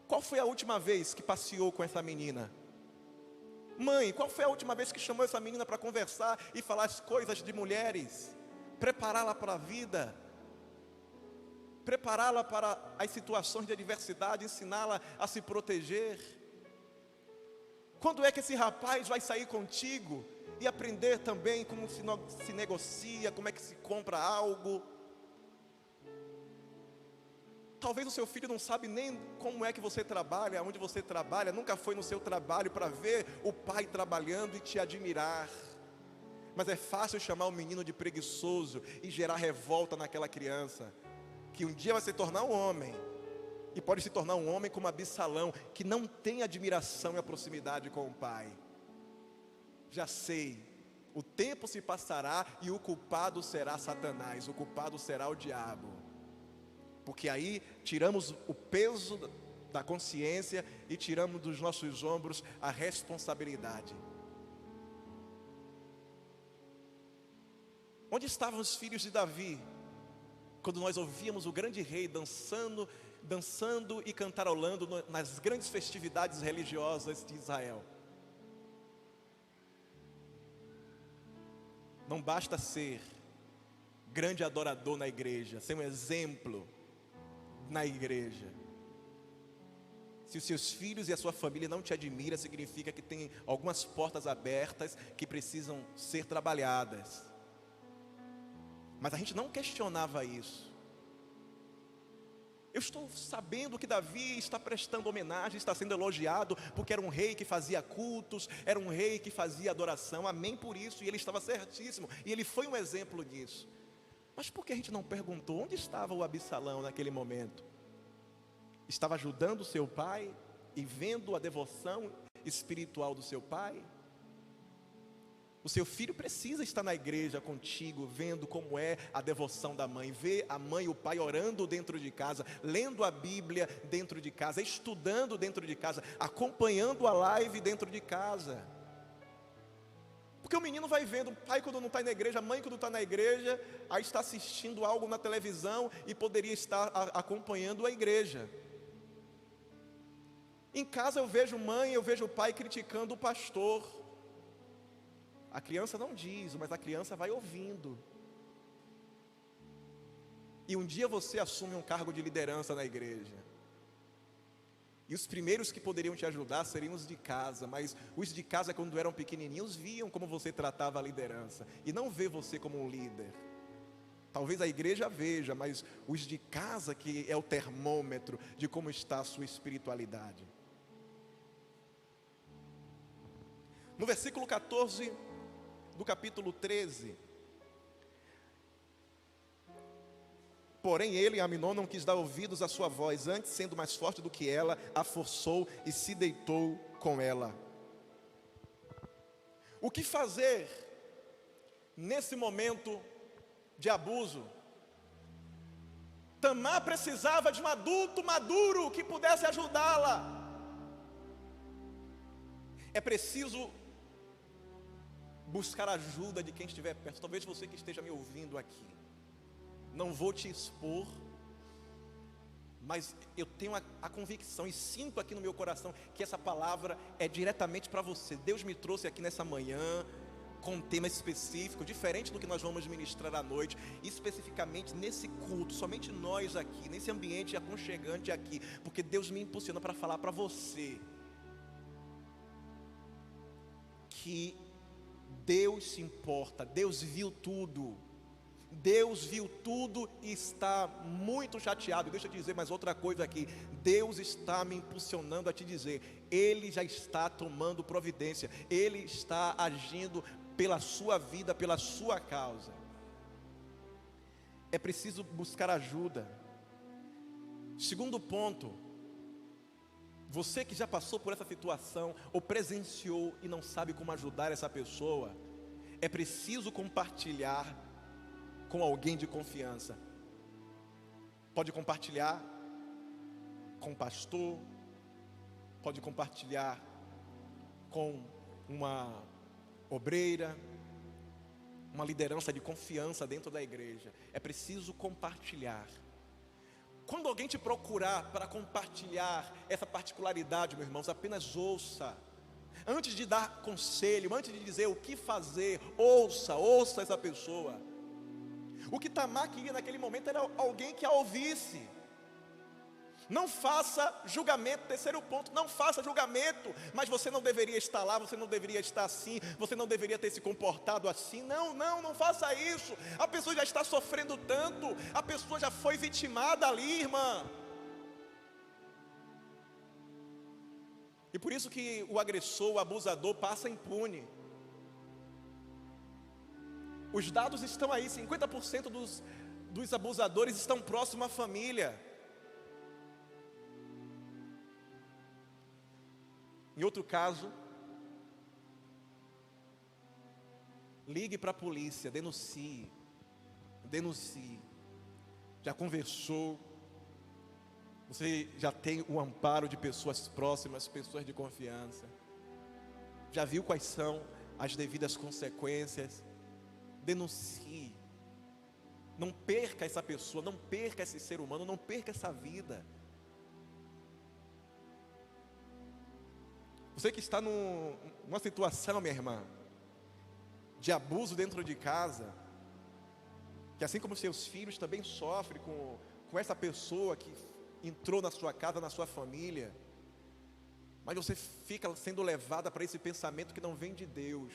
Qual foi a última vez que passeou com essa menina? Mãe, qual foi a última vez que chamou essa menina para conversar e falar as coisas de mulheres? Prepará-la para a vida? Prepará-la para as situações de adversidade, ensiná-la a se proteger? Quando é que esse rapaz vai sair contigo e aprender também como se negocia, como é que se compra algo? Talvez o seu filho não sabe nem como é que você trabalha, onde você trabalha, nunca foi no seu trabalho para ver o pai trabalhando e te admirar. Mas é fácil chamar o menino de preguiçoso e gerar revolta naquela criança, que um dia vai se tornar um homem, e pode se tornar um homem como Absalão, que não tem admiração e a proximidade com o pai. Já sei, o tempo se passará e o culpado será Satanás, o culpado será o diabo. Porque aí tiramos o peso da consciência e tiramos dos nossos ombros a responsabilidade. Onde estavam os filhos de Davi, quando nós ouvíamos o grande rei dançando e cantarolando nas grandes festividades religiosas de Israel? Não basta ser grande adorador na igreja, ser um exemplo na igreja. Se os seus filhos e a sua família não te admiram, significa que tem algumas portas abertas que precisam ser trabalhadas. Mas a gente não questionava isso. Eu estou sabendo que Davi está prestando homenagem, está sendo elogiado, porque era um rei que fazia cultos, era um rei que fazia adoração, amém por isso, e ele estava certíssimo, e ele foi um exemplo disso. Mas por que a gente não perguntou onde estava o Absalão naquele momento? Estava ajudando o seu pai e vendo a devoção espiritual do seu pai? O seu filho precisa estar na igreja contigo, vendo como é a devoção da mãe, ver a mãe e o pai orando dentro de casa, lendo a Bíblia dentro de casa, estudando dentro de casa, acompanhando a live dentro de casa. Porque o menino vai vendo o pai quando não está na igreja, a mãe quando está na igreja, aí está assistindo algo na televisão e poderia estar acompanhando a igreja. Em casa eu vejo mãe, eu vejo o pai criticando o pastor. A criança não diz, mas a criança vai ouvindo. E um dia você assume um cargo de liderança na igreja. E os primeiros que poderiam te ajudar seriam os de casa, mas os de casa, quando eram pequenininhos, viam como você tratava a liderança e não vê você como um líder. Talvez a igreja veja, mas os de casa que é o termômetro de como está a sua espiritualidade. No versículo 14 do capítulo 13, porém ele, Amnon, não quis dar ouvidos à sua voz, antes, sendo mais forte do que ela, a forçou e se deitou com ela. O que fazer nesse momento de abuso? Tamar precisava de um adulto maduro que pudesse ajudá-la. É preciso buscar ajuda de quem estiver perto. Talvez você que esteja me ouvindo aqui, não vou te expor, mas eu tenho a convicção e sinto aqui no meu coração que essa palavra é diretamente para você. Deus me trouxe aqui nessa manhã com um tema específico, diferente do que nós vamos ministrar à noite, especificamente nesse culto, somente nós aqui, nesse ambiente aconchegante aqui, porque Deus me impulsiona para falar para você que Deus se importa, Deus viu tudo e está muito chateado. Deixa eu te dizer mais outra coisa aqui. Deus está me impulsionando a te dizer, Ele já está tomando providência, Ele está agindo pela sua vida, pela sua causa. É preciso buscar ajuda. Segundo ponto, você que já passou por essa situação, ou presenciou e não sabe como ajudar essa pessoa, é preciso compartilhar com alguém de confiança. Pode compartilhar com o pastor, pode compartilhar com uma obreira, uma liderança de confiança dentro da igreja. É preciso compartilhar. Quando alguém te procurar para compartilhar essa particularidade, meus irmãos, apenas ouça. Antes de dar conselho, antes de dizer o que fazer, ouça essa pessoa. O que Tamar queria naquele momento era alguém que a ouvisse. Não faça julgamento, terceiro ponto, não faça julgamento, mas você não deveria estar lá, você não deveria estar assim, você não deveria ter se comportado assim. Não faça isso. A pessoa já está sofrendo tanto, a pessoa já foi vitimada ali, irmã. E por isso que o agressor, o abusador passa impune. Os dados estão aí, 50% dos abusadores estão próximos à família. Em outro caso, ligue para a polícia, denuncie. Já conversou, você já tem o amparo de pessoas próximas, pessoas de confiança. Já viu quais são as devidas consequências? Denuncie. Não perca essa pessoa, não perca esse ser humano, não perca essa vida. Você que está numa situação, minha irmã, de abuso dentro de casa, que assim como seus filhos também sofrem com essa pessoa que entrou na sua casa, na sua família, mas você fica sendo levada para esse pensamento que não vem de Deus.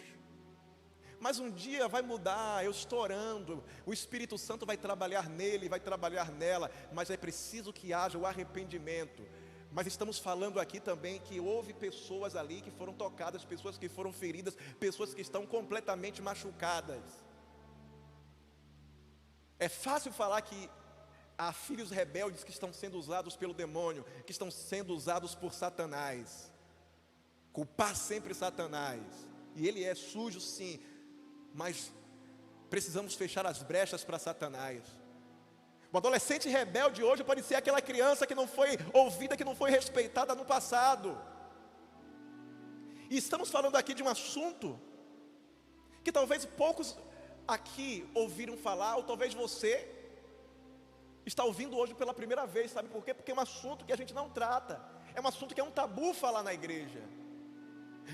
Mas um dia vai mudar, eu estou orando, o Espírito Santo vai trabalhar nele, vai trabalhar nela, mas é preciso que haja o arrependimento. Mas estamos falando aqui também que houve pessoas ali que foram tocadas, pessoas que foram feridas, pessoas que estão completamente machucadas. É fácil falar que há filhos rebeldes que estão sendo usados pelo demônio, que estão sendo usados por Satanás. Culpar sempre Satanás. E ele é sujo sim, mas precisamos fechar as brechas para Satanás. O adolescente rebelde hoje pode ser aquela criança que não foi ouvida, que não foi respeitada no passado. E estamos falando aqui de um assunto que talvez poucos aqui ouviram falar, ou talvez você está ouvindo hoje pela primeira vez. Sabe por quê? Porque é um assunto que a gente não trata. É um assunto que é um tabu falar na igreja.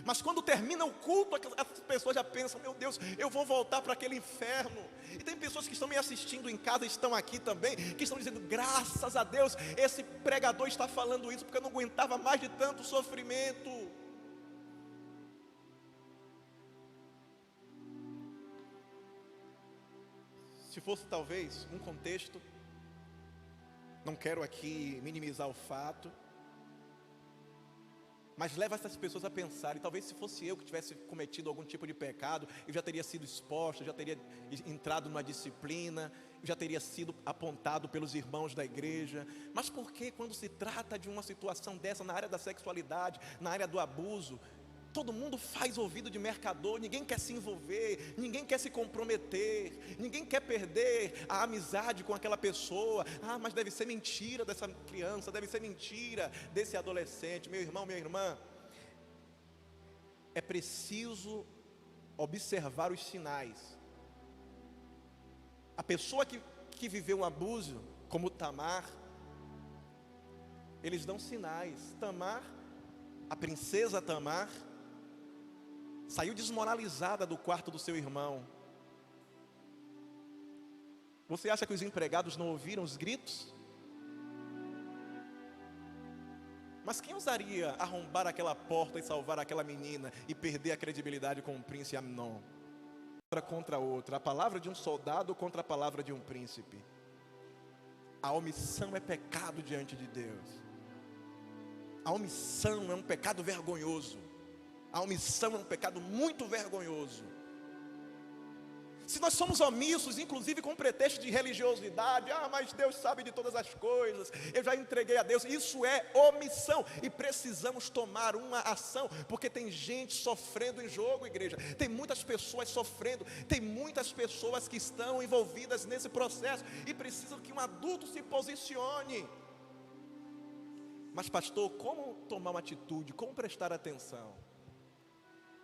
Mas quando termina o culto, as pessoas já pensam: meu Deus, eu vou voltar para aquele inferno. E tem pessoas que estão me assistindo em casa, estão aqui também, que estão dizendo: graças a Deus, esse pregador está falando isso, porque eu não aguentava mais de tanto sofrimento. Se fosse talvez um contexto, não quero aqui minimizar o fato, mas leva essas pessoas a pensar, e talvez se fosse eu que tivesse cometido algum tipo de pecado, eu já teria sido exposto, eu já teria entrado numa disciplina, eu já teria sido apontado pelos irmãos da igreja. Mas por que quando se trata de uma situação dessa, na área da sexualidade, na área do abuso, todo mundo faz ouvido de mercador, ninguém quer se envolver, ninguém quer se comprometer, ninguém quer perder a amizade com aquela pessoa? Mas deve ser mentira dessa criança, deve ser mentira desse adolescente. Meu irmão, minha irmã, é preciso observar os sinais. A pessoa que viveu um abuso, como Tamar, eles dão sinais. Tamar, a princesa Tamar, saiu desmoralizada do quarto do seu irmão. Você acha que os empregados não ouviram os gritos? Mas quem ousaria arrombar aquela porta e salvar aquela menina e perder a credibilidade com o príncipe Amnon? Contra outra, a palavra de um soldado contra a palavra de um príncipe. A omissão é pecado diante de Deus. A omissão é um pecado vergonhoso. A omissão é um pecado muito vergonhoso. Se nós somos omissos, inclusive com pretexto de religiosidade, mas Deus sabe de todas as coisas, eu já entreguei a Deus, isso é omissão. E precisamos tomar uma ação, porque tem gente sofrendo em jogo, igreja. Tem muitas pessoas sofrendo, tem muitas pessoas que estão envolvidas nesse processo, e precisam que um adulto se posicione. Mas pastor, como tomar uma atitude? Como prestar atenção?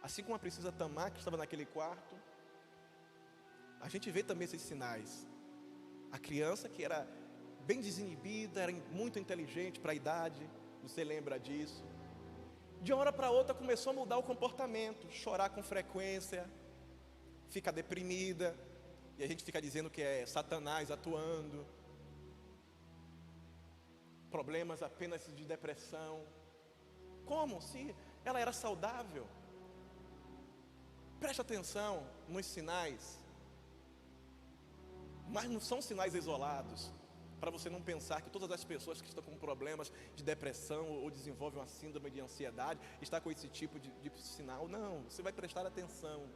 Assim como a Princesa Tamar, que estava naquele quarto, a gente vê também esses sinais. A criança que era bem desinibida, era muito inteligente para a idade, você lembra disso? De uma hora para outra começou a mudar o comportamento, chorar com frequência, fica deprimida, e a gente fica dizendo que é Satanás atuando. Problemas apenas de depressão. Como? Se ela era saudável. Preste atenção nos sinais. Mas não são sinais isolados, para você não pensar que todas as pessoas que estão com problemas de depressão ou desenvolvem uma síndrome de ansiedade está com esse tipo de sinal. Não, você vai prestar atenção.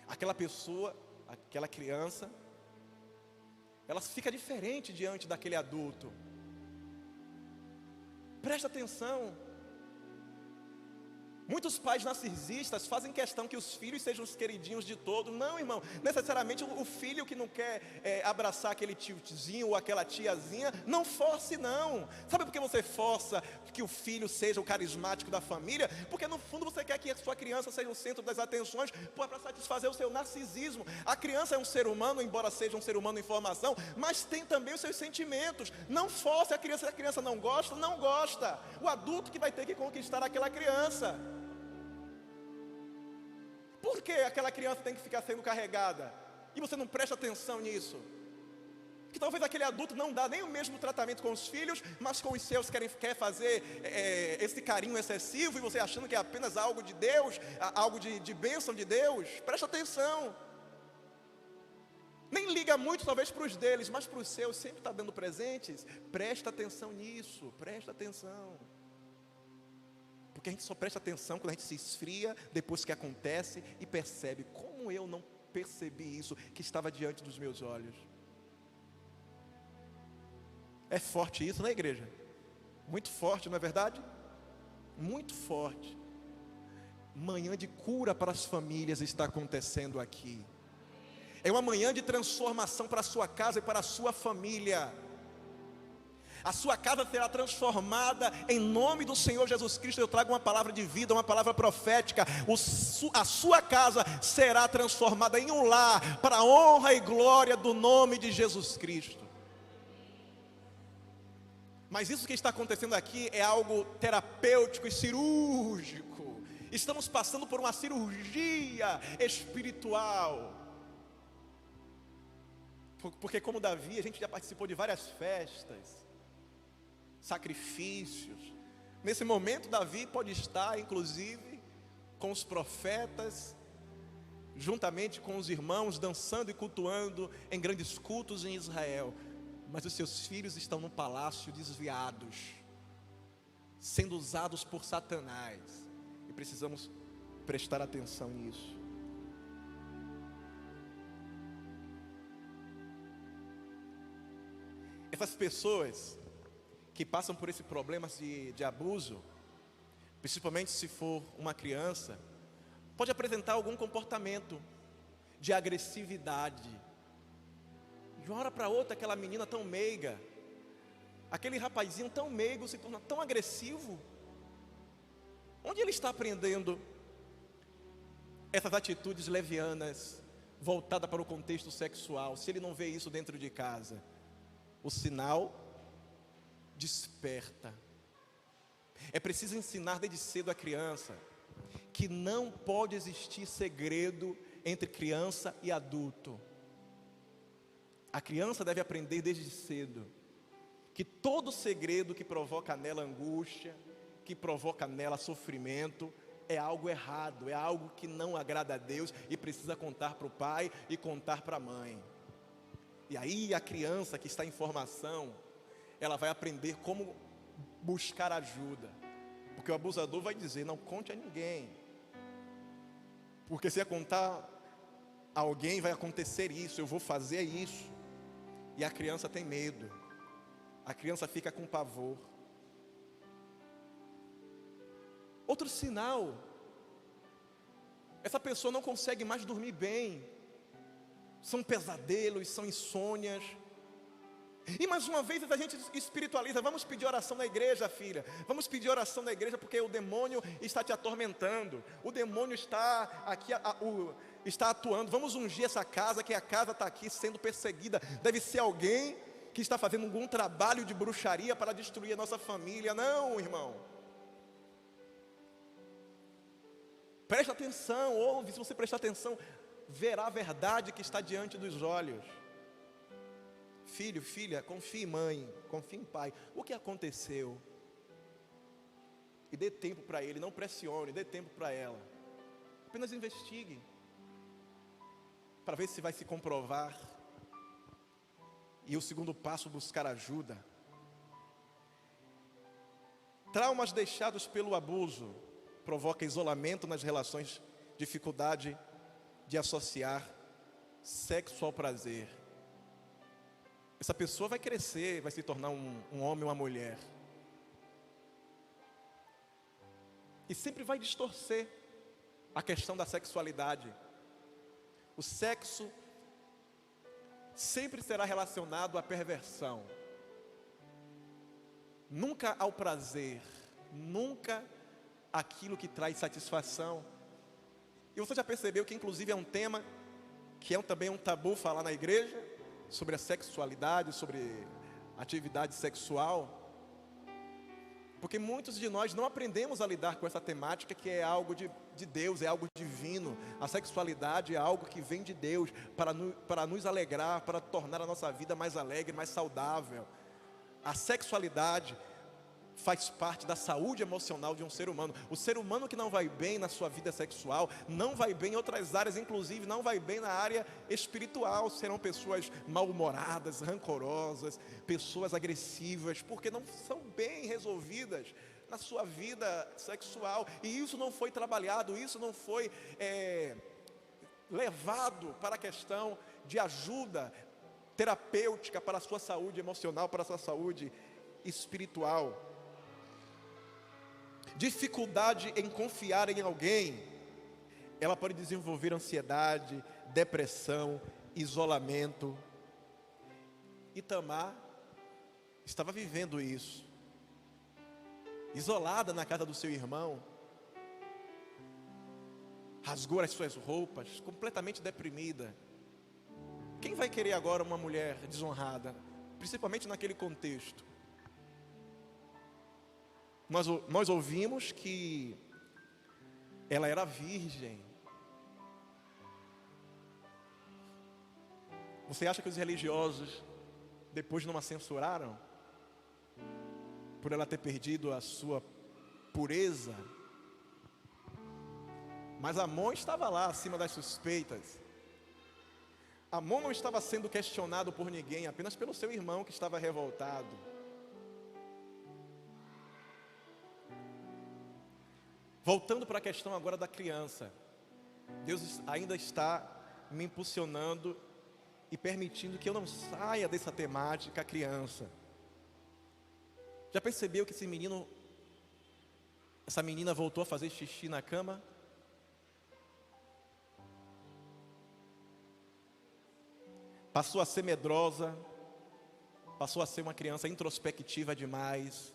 Aquela pessoa, aquela criança, ela fica diferente diante daquele adulto. Presta atenção. Muitos pais narcisistas fazem questão que os filhos sejam os queridinhos de todos. Não, irmão, necessariamente o filho que não quer abraçar aquele tiozinho ou aquela tiazinha, não force não. Sabe por que você força que o filho seja o carismático da família? Porque no fundo você quer que a sua criança seja o centro das atenções, para satisfazer o seu narcisismo. A criança é um ser humano, embora seja um ser humano em formação, mas tem também os seus sentimentos. Não force a criança, se a criança não gosta, não gosta. O adulto que vai ter que conquistar aquela criança. Por que aquela criança tem que ficar sendo carregada? E você não presta atenção nisso? Que talvez aquele adulto não dá nem o mesmo tratamento com os filhos, mas com os seus quer fazer esse carinho excessivo, e você achando que é apenas algo de Deus, algo de bênção de Deus. Presta atenção. Nem liga muito talvez para os deles, mas para os seus sempre está dando presentes. Presta atenção nisso, presta atenção. Porque a gente só presta atenção quando a gente se esfria, depois que acontece, e percebe, como eu não percebi isso que estava diante dos meus olhos. É forte isso, né, igreja? Muito forte, não é verdade? Muito forte. Manhã de cura para as famílias está acontecendo aqui. É uma manhã de transformação para a sua casa e para a sua família. A sua casa será transformada em nome do Senhor Jesus Cristo. Eu trago uma palavra de vida, uma palavra profética. A sua casa será transformada em um lar, para a honra e glória do nome de Jesus Cristo. Mas isso que está acontecendo aqui é algo terapêutico e cirúrgico. Estamos passando por uma cirurgia espiritual. Porque como Davi, a gente já participou de várias festas, sacrifícios. Nesse momento Davi pode estar inclusive com os profetas, juntamente com os irmãos, dançando e cultuando em grandes cultos em Israel. Mas os seus filhos estão no palácio desviados, sendo usados por Satanás. E precisamos prestar atenção nisso. Essas pessoas que passam por esse problema de abuso, principalmente se for uma criança, pode apresentar algum comportamento de agressividade. De uma hora para outra, aquela menina tão meiga, aquele rapazinho tão meigo se torna tão agressivo. Onde ele está aprendendo essas atitudes levianas, voltadas para o contexto sexual, se ele não vê isso dentro de casa? O sinal desperta. É preciso ensinar desde cedo a criança que não pode existir segredo entre criança e adulto. A criança deve aprender desde cedo que todo segredo que provoca nela angústia, que provoca nela sofrimento, é algo errado, é algo que não agrada a Deus e precisa contar para o pai e contar para a mãe. E aí a criança que está em formação, ela vai aprender como buscar ajuda. Porque o abusador vai dizer, não conte a ninguém. Porque se eu contar a alguém, vai acontecer isso, eu vou fazer isso. E a criança tem medo. A criança fica com pavor. Outro sinal, essa pessoa não consegue mais dormir bem. São pesadelos, são insônias. E mais uma vez a gente espiritualiza. Vamos pedir oração na igreja, filha. Vamos pedir oração na igreja porque o demônio está te atormentando. O demônio está aqui, está atuando. Vamos ungir essa casa, que a casa está aqui sendo perseguida. Deve ser alguém que está fazendo algum trabalho de bruxaria para destruir a nossa família. Não, irmão. Preste atenção, ouve. Se você prestar atenção, verá a verdade que está diante dos olhos. Filho, filha, confie em mãe, confie em pai. O que aconteceu? E dê tempo para ele, não pressione, dê tempo para ela. Apenas investigue, para ver se vai se comprovar. E o segundo passo, buscar ajuda. Traumas deixados pelo abuso provoca isolamento nas relações, dificuldade de associar sexo ao prazer. Essa pessoa vai crescer, vai se tornar um homem ou uma mulher. E sempre vai distorcer a questão da sexualidade. O sexo sempre será relacionado à perversão. Nunca ao prazer, nunca aquilo que traz satisfação. E você já percebeu que inclusive é um tema que também um tabu falar na igreja? Sobre a sexualidade, sobre atividade sexual, porque muitos de nós não aprendemos a lidar com essa temática que é algo de Deus, é algo divino. A sexualidade é algo que vem de Deus para nos alegrar, para tornar a nossa vida mais alegre, mais saudável. A sexualidade faz parte da saúde emocional de um ser humano. O ser humano que não vai bem na sua vida sexual, não vai bem em outras áreas, inclusive não vai bem na área espiritual. Serão pessoas mal-humoradas, rancorosas, pessoas agressivas, porque não são bem resolvidas na sua vida sexual. E isso não foi trabalhado, isso não foi levado para a questão de ajuda terapêutica para a sua saúde emocional, para a sua saúde espiritual. Dificuldade em confiar em alguém, ela pode desenvolver ansiedade, depressão, isolamento. E Tamar estava vivendo isso, isolada na casa do seu irmão, rasgou as suas roupas, completamente deprimida. Quem vai querer agora uma mulher desonrada, principalmente naquele contexto? Nós ouvimos que ela era virgem. Você acha que os religiosos depois não a censuraram? Por ela ter perdido a sua pureza? Mas Amon estava lá acima das suspeitas. Amon não estava sendo questionado por ninguém, apenas pelo seu irmão que estava revoltado. Voltando para a questão agora da criança, Deus ainda está me impulsionando e permitindo que eu não saia dessa temática criança. Já percebeu que essa menina voltou a fazer xixi na cama? Passou a ser medrosa, passou a ser uma criança introspectiva demais.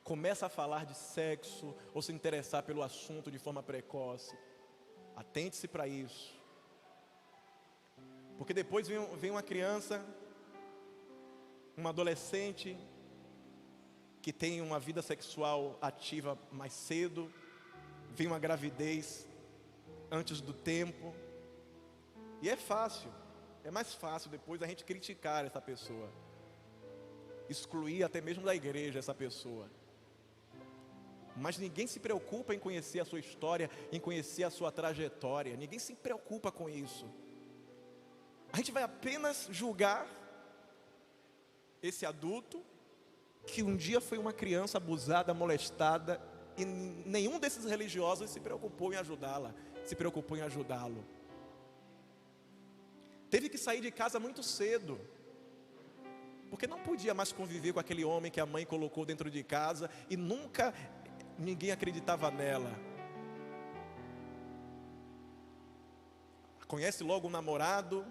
Começa a falar de sexo ou se interessar pelo assunto de forma precoce. Atente-se para isso. Porque depois vem uma criança, uma adolescente, que tem uma vida sexual ativa mais cedo, vem uma gravidez antes do tempo. E é fácil, é mais fácil depois a gente criticar essa pessoa, excluir até mesmo da igreja essa pessoa. Mas ninguém se preocupa em conhecer a sua história, em conhecer a sua trajetória. Ninguém se preocupa com isso. A gente vai apenas julgar esse adulto que um dia foi uma criança abusada, molestada, e nenhum desses religiosos se preocupou em ajudá-la, se preocupou em ajudá-lo. Teve que sair de casa muito cedo, porque não podia mais conviver com aquele homem que a mãe colocou dentro de casa e nunca ninguém acreditava nela. Conhece logo o namorado,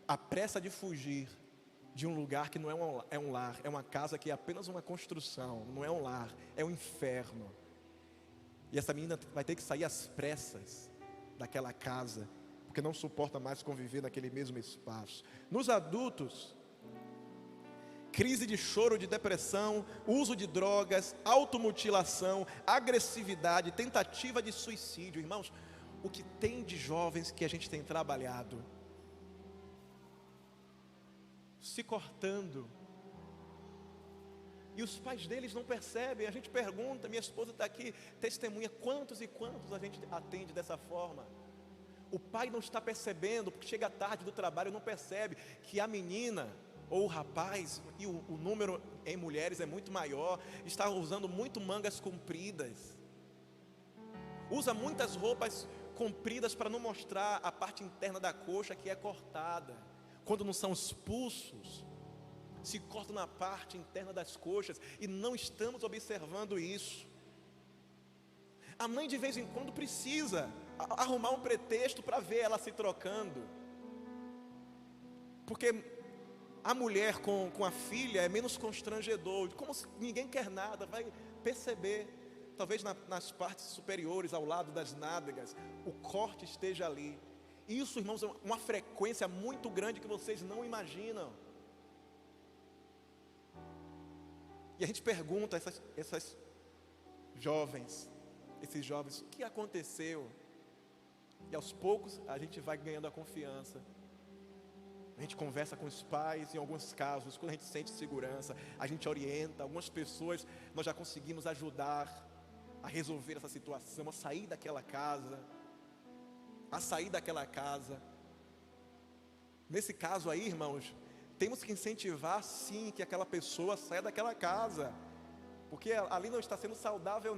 a pressa de fugir de um lugar que não é um lar, é uma casa que é apenas uma construção, não é um lar, é um inferno. E essa menina vai ter que sair às pressas daquela casa, porque não suporta mais conviver naquele mesmo espaço. Nos adultos, crise de choro, de depressão, uso de drogas, automutilação, agressividade, tentativa de suicídio. Irmãos, o que tem de jovens que a gente tem trabalhado, se cortando, e os pais deles não percebem. A gente pergunta, minha esposa está aqui, testemunha, quantos e quantos a gente atende dessa forma. O pai não está percebendo, porque chega tarde do trabalho, não percebe que a menina ou o rapaz, e o número em mulheres é muito maior, está usando muito mangas compridas, usa muitas roupas compridas para não mostrar a parte interna da coxa que é cortada. Quando não são os pulsos, se cortam na parte interna das coxas, e não estamos observando isso. A mãe de vez em quando precisa arrumar um pretexto para ver ela se trocando, porque a mulher com a filha é menos constrangedor, como se ninguém quer nada, vai perceber, talvez nas partes superiores, ao lado das nádegas, o corte esteja ali. Isso, irmãos, é uma frequência muito grande que vocês não imaginam. E a gente pergunta a esses jovens, o que aconteceu? E aos poucos a gente vai ganhando a confiança. A gente conversa com os pais, em alguns casos, quando a gente sente segurança, a gente orienta. Algumas pessoas nós já conseguimos ajudar a resolver essa situação, a sair daquela casa. Nesse caso aí, irmãos, temos que incentivar sim que aquela pessoa saia daquela casa, porque ali não está sendo saudável,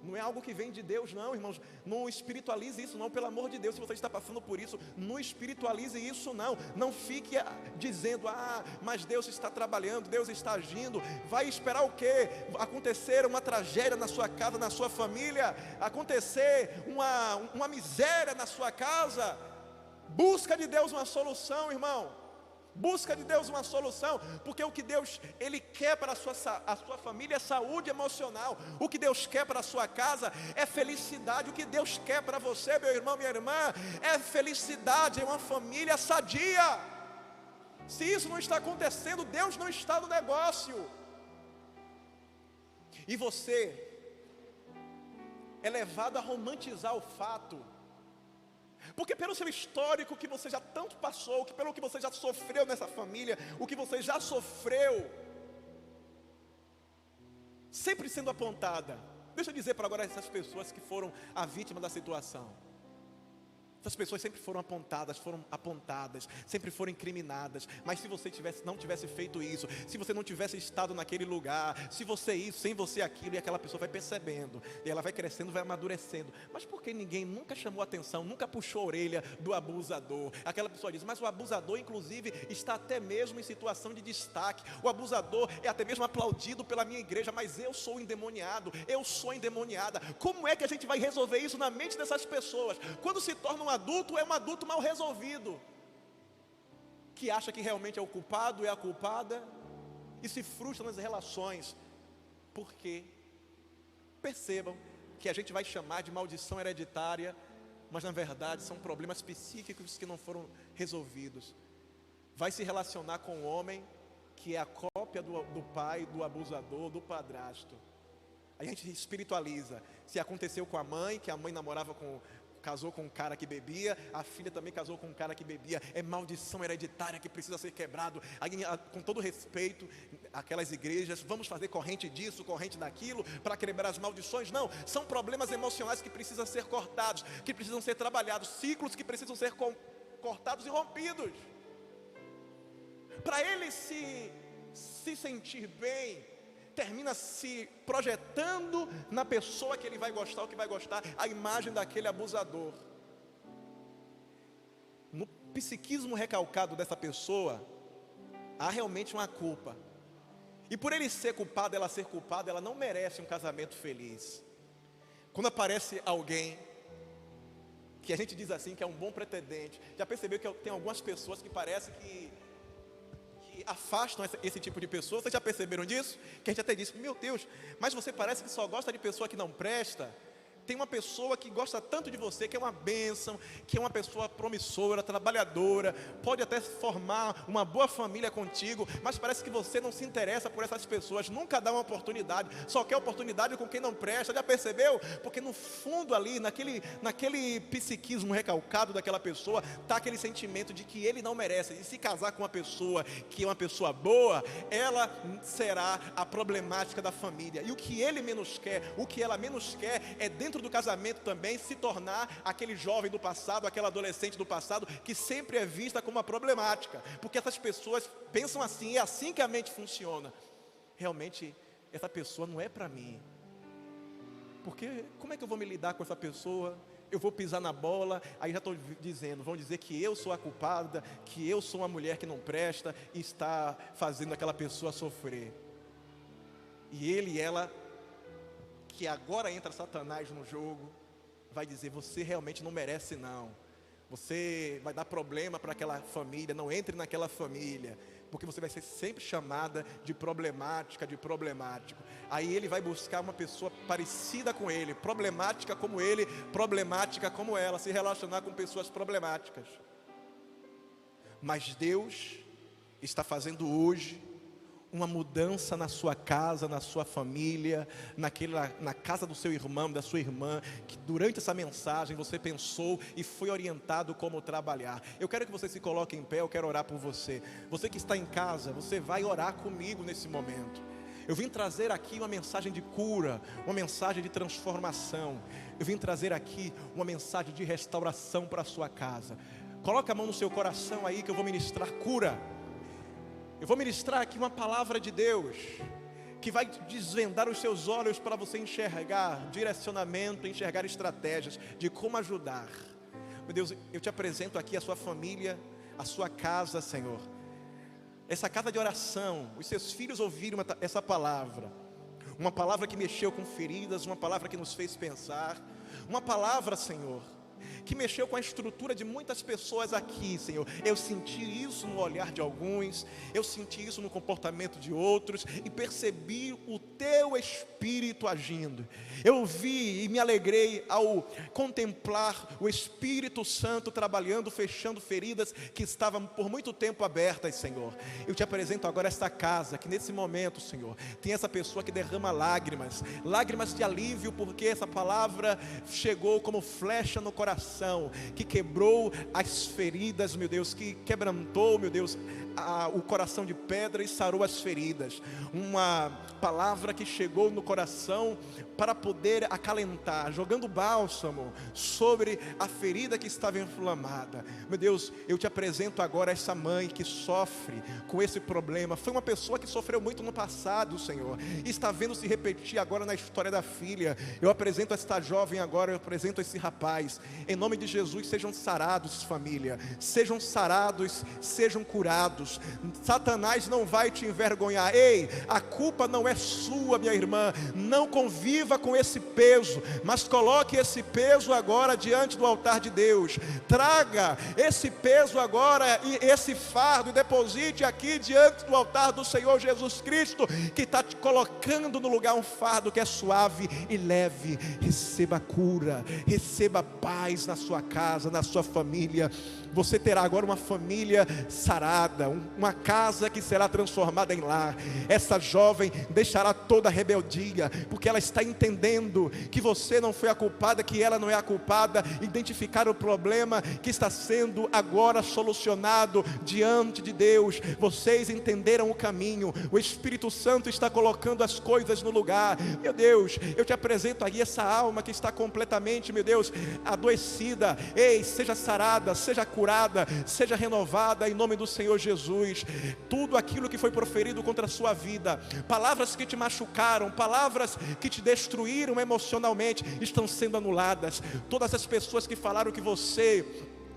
não é algo que vem de Deus, não, irmãos. Não espiritualize isso, não, pelo amor de Deus. Se você está passando por isso, não espiritualize isso, não fique dizendo, mas Deus está trabalhando, Deus está agindo. Vai esperar o quê? Acontecer uma tragédia na sua casa, na sua família, acontecer uma miséria na sua casa. Busca de Deus uma solução, irmão. Busca de Deus uma solução, porque o que Deus Ele quer para a sua família é saúde emocional. O que Deus quer para a sua casa é felicidade. O que Deus quer para você, meu irmão, minha irmã, é felicidade, é uma família sadia. Se isso não está acontecendo, Deus não está no negócio. E você é levado a romantizar o fato, porque pelo seu histórico que você já tanto passou, pelo que você já sofreu nessa família, o que você já sofreu, sempre sendo apontada. Deixa eu dizer para agora essas pessoas que foram a vítima da situação. Essas pessoas sempre foram apontadas, sempre foram incriminadas. Mas se você não tivesse feito isso, se você não tivesse estado naquele lugar, se você isso, sem você aquilo, e aquela pessoa vai percebendo, e ela vai crescendo, vai amadurecendo. Mas por que ninguém nunca chamou atenção, nunca puxou a orelha do abusador? Aquela pessoa diz, mas o abusador inclusive está até mesmo em situação de destaque. O abusador é até mesmo aplaudido pela minha igreja, mas eu sou endemoniado, eu sou endemoniada. Como é que a gente vai resolver isso na mente dessas pessoas? Quando se torna um adulto, é um adulto mal resolvido, que acha que realmente é o culpado, é a culpada, e se frustra nas relações. Porque percebam que a gente vai chamar de maldição hereditária, mas na verdade são problemas psíquicos que não foram resolvidos. Vai se relacionar com um homem que é a cópia do pai, do abusador, do padrasto. A gente espiritualiza. Se aconteceu com a mãe, que a mãe casou com um cara que bebia, a filha também casou com um cara que bebia, é maldição hereditária que precisa ser quebrado. Aí, com todo respeito, aquelas igrejas, vamos fazer corrente disso, corrente daquilo, para quebrar as maldições. Não, são problemas emocionais que precisam ser cortados, que precisam ser trabalhados, ciclos que precisam ser cortados e rompidos, para ele se sentir bem. Termina se projetando na pessoa que ele vai gostar, ou que vai gostar, a imagem daquele abusador. No psiquismo recalcado dessa pessoa, há realmente uma culpa. E por ele ser culpado, ela ser culpada, ela não merece um casamento feliz. Quando aparece alguém que a gente diz assim, que é um bom pretendente. Já percebeu que tem algumas pessoas que parecem que afastam esse tipo de pessoa? Vocês já perceberam disso? Que a gente até disse, meu Deus, mas você parece que só gosta de pessoa que não presta. Tem uma pessoa que gosta tanto de você, que é uma bênção, que é uma pessoa promissora, trabalhadora, pode até formar uma boa família contigo, mas parece que você não se interessa por essas pessoas, nunca dá uma oportunidade, só quer oportunidade com quem não presta. Já percebeu? Porque no fundo ali, naquele psiquismo recalcado daquela pessoa, está aquele sentimento de que ele não merece, e se casar com uma pessoa que é uma pessoa boa, ela será a problemática da família, e o que ele menos quer, o que ela menos quer, é dentro do casamento também se tornar aquele jovem do passado, aquela adolescente do passado, que sempre é vista como uma problemática, porque essas pessoas pensam assim, é assim que a mente funciona. Realmente, essa pessoa não é para mim, porque como é que eu vou me lidar com essa pessoa? Eu vou pisar na bola, aí já estou dizendo, vão dizer que eu sou a culpada, que eu sou uma mulher que não presta, e está fazendo aquela pessoa sofrer, e ele e ela, que agora entra Satanás no jogo, vai dizer, você realmente não merece não, você vai dar problema para aquela família, não entre naquela família, porque você vai ser sempre chamada de problemática, de problemático. Aí ele vai buscar uma pessoa parecida com ele, problemática como ele, problemática como ela, se relacionar com pessoas problemáticas. Mas Deus está fazendo hoje uma mudança na sua casa, na sua família, na casa do seu irmão, da sua irmã, que durante essa mensagem você pensou e foi orientado como trabalhar. Eu quero que você se coloque em pé, eu quero orar por você. Você que está em casa, você vai orar comigo nesse momento. Eu vim trazer aqui uma mensagem de cura, uma mensagem de transformação. Eu vim trazer aqui uma mensagem de restauração para a sua casa. Coloca a mão no seu coração aí que eu vou ministrar cura. Eu vou ministrar aqui uma palavra de Deus, que vai desvendar os seus olhos para você enxergar direcionamento, enxergar estratégias de como ajudar. Meu Deus, eu te apresento aqui a sua família, a sua casa, Senhor. Essa casa de oração, os seus filhos ouviram essa palavra. Uma palavra que mexeu com feridas, uma palavra que nos fez pensar. Uma palavra, Senhor, que mexeu com a estrutura de muitas pessoas aqui, Senhor. Eu senti isso no olhar de alguns, eu senti isso no comportamento de outros, e percebi o Teu Espírito agindo. Eu vi e me alegrei ao contemplar o Espírito Santo trabalhando, fechando feridas que estavam por muito tempo abertas, Senhor. Eu te apresento agora esta casa, que nesse momento, Senhor, tem essa pessoa que derrama lágrimas, lágrimas de alívio, porque essa palavra chegou como flecha no coração, que quebrou as feridas, meu Deus, que quebrantou, meu Deus, o coração de pedra e sarou as feridas. Uma palavra que chegou no coração para poder acalentar, jogando bálsamo sobre a ferida que estava inflamada. Meu Deus, eu te apresento agora essa mãe que sofre com esse problema. Foi uma pessoa que sofreu muito no passado, Senhor, e está vendo se repetir agora na história da filha. Eu apresento esta jovem agora, eu apresento esse rapaz. Em nome de Jesus, sejam sarados, família. Sejam sarados, sejam curados. Satanás não vai te envergonhar. Ei, a culpa não é sua, minha irmã. Não conviva com esse peso, mas coloque esse peso agora diante do altar de Deus. Traga esse peso agora e esse fardo, e deposite aqui diante do altar do Senhor Jesus Cristo, que está te colocando no lugar um fardo que é suave e leve. Receba cura, receba paz na sua casa, na sua família. Você terá agora uma família sarada, uma casa que será transformada em lar. Essa jovem deixará toda a rebeldia, porque ela está entendendo que você não foi a culpada, que ela não é a culpada. Identificar o problema que está sendo agora solucionado diante de Deus. Vocês entenderam o caminho, o Espírito Santo está colocando as coisas no lugar. Meu Deus, eu te apresento aí essa alma que está completamente, meu Deus, adoecida. Ei, seja sarada, seja curada, seja renovada em nome do Senhor Jesus. Tudo aquilo que foi proferido contra a sua vida, palavras que te machucaram, palavras que te destruíram emocionalmente, estão sendo anuladas. Todas as pessoas que falaram que você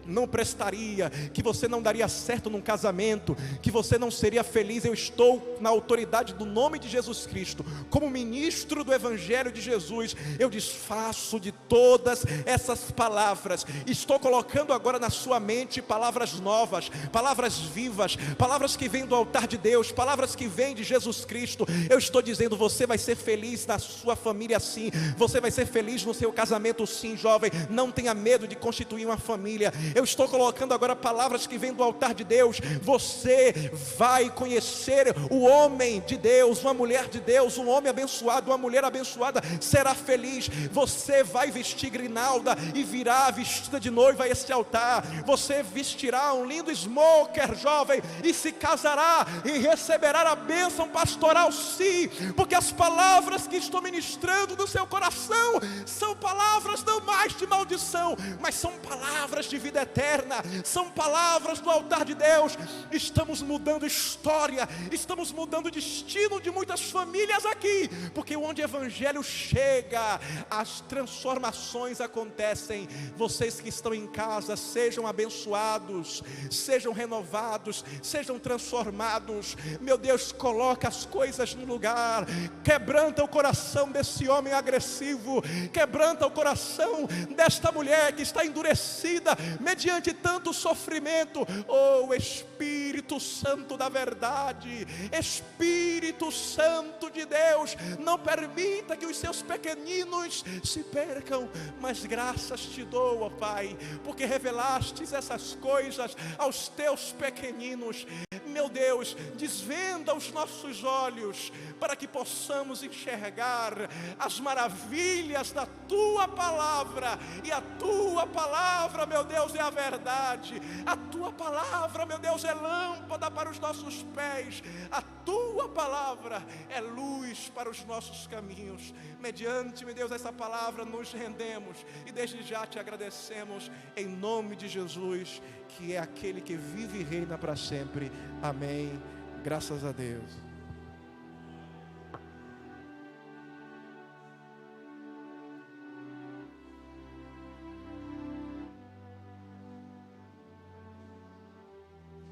não prestaria, que você não daria certo num casamento, que você não seria feliz, eu estou na autoridade do nome de Jesus Cristo, como ministro do Evangelho de Jesus, eu desfaço de todas essas palavras, estou colocando agora na sua mente palavras novas, palavras vivas, palavras que vêm do altar de Deus, palavras que vêm de Jesus Cristo. Eu estou dizendo, você vai ser feliz na sua família sim, você vai ser feliz no seu casamento sim, jovem, não tenha medo de constituir uma família. Eu estou colocando agora palavras que vêm do altar de Deus, você vai conhecer o homem de Deus, uma mulher de Deus, um homem abençoado, uma mulher abençoada, será feliz, você vai vestir grinalda e virá vestida de noiva a este altar, você vestirá um lindo smoker, jovem, e se casará e receberá a bênção pastoral sim, porque as palavras que estou ministrando no seu coração são palavras não mais de maldição, mas são palavras de vida eterna, são palavras do altar de Deus. Estamos mudando história, estamos mudando o destino de muitas famílias aqui, porque onde o Evangelho chega, as transformações acontecem. Vocês que estão em casa, sejam abençoados, sejam renovados, sejam transformados. Meu Deus, coloca as coisas no lugar, quebranta o coração desse homem agressivo, quebranta o coração desta mulher que está endurecida mediante tanto sofrimento. Oh Espírito Santo da verdade, Espírito Santo de Deus, não permita que os seus pequeninos se percam, mas graças te dou, ó Pai, porque revelastes essas coisas aos teus pequeninos. Meu Deus, desvenda os nossos olhos, para que possamos enxergar as maravilhas da Tua Palavra, e a Tua Palavra, meu Deus, é a verdade, a Tua Palavra, meu Deus, é lâmpada para os nossos pés, a Tua Palavra é luz para os nossos caminhos. Mediante, meu Deus, essa palavra nos rendemos, e desde já te agradecemos, em nome de Jesus, que é aquele que vive e reina para sempre. Amém. Graças a Deus.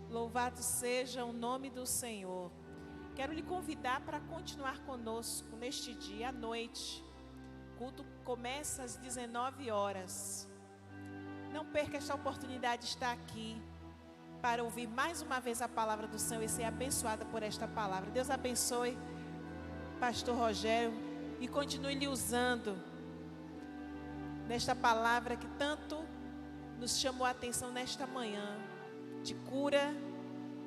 Louvado seja o nome do Senhor. Quero lhe convidar para continuar conosco neste dia à noite. O culto começa às 19 horas. Não perca esta oportunidade de estar aqui para ouvir mais uma vez a palavra do Senhor e ser abençoada por esta palavra. Deus abençoe Pastor Rogério e continue lhe usando nesta palavra que tanto nos chamou a atenção nesta manhã, de cura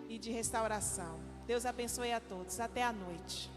e de restauração. Deus abençoe a todos. Até a noite.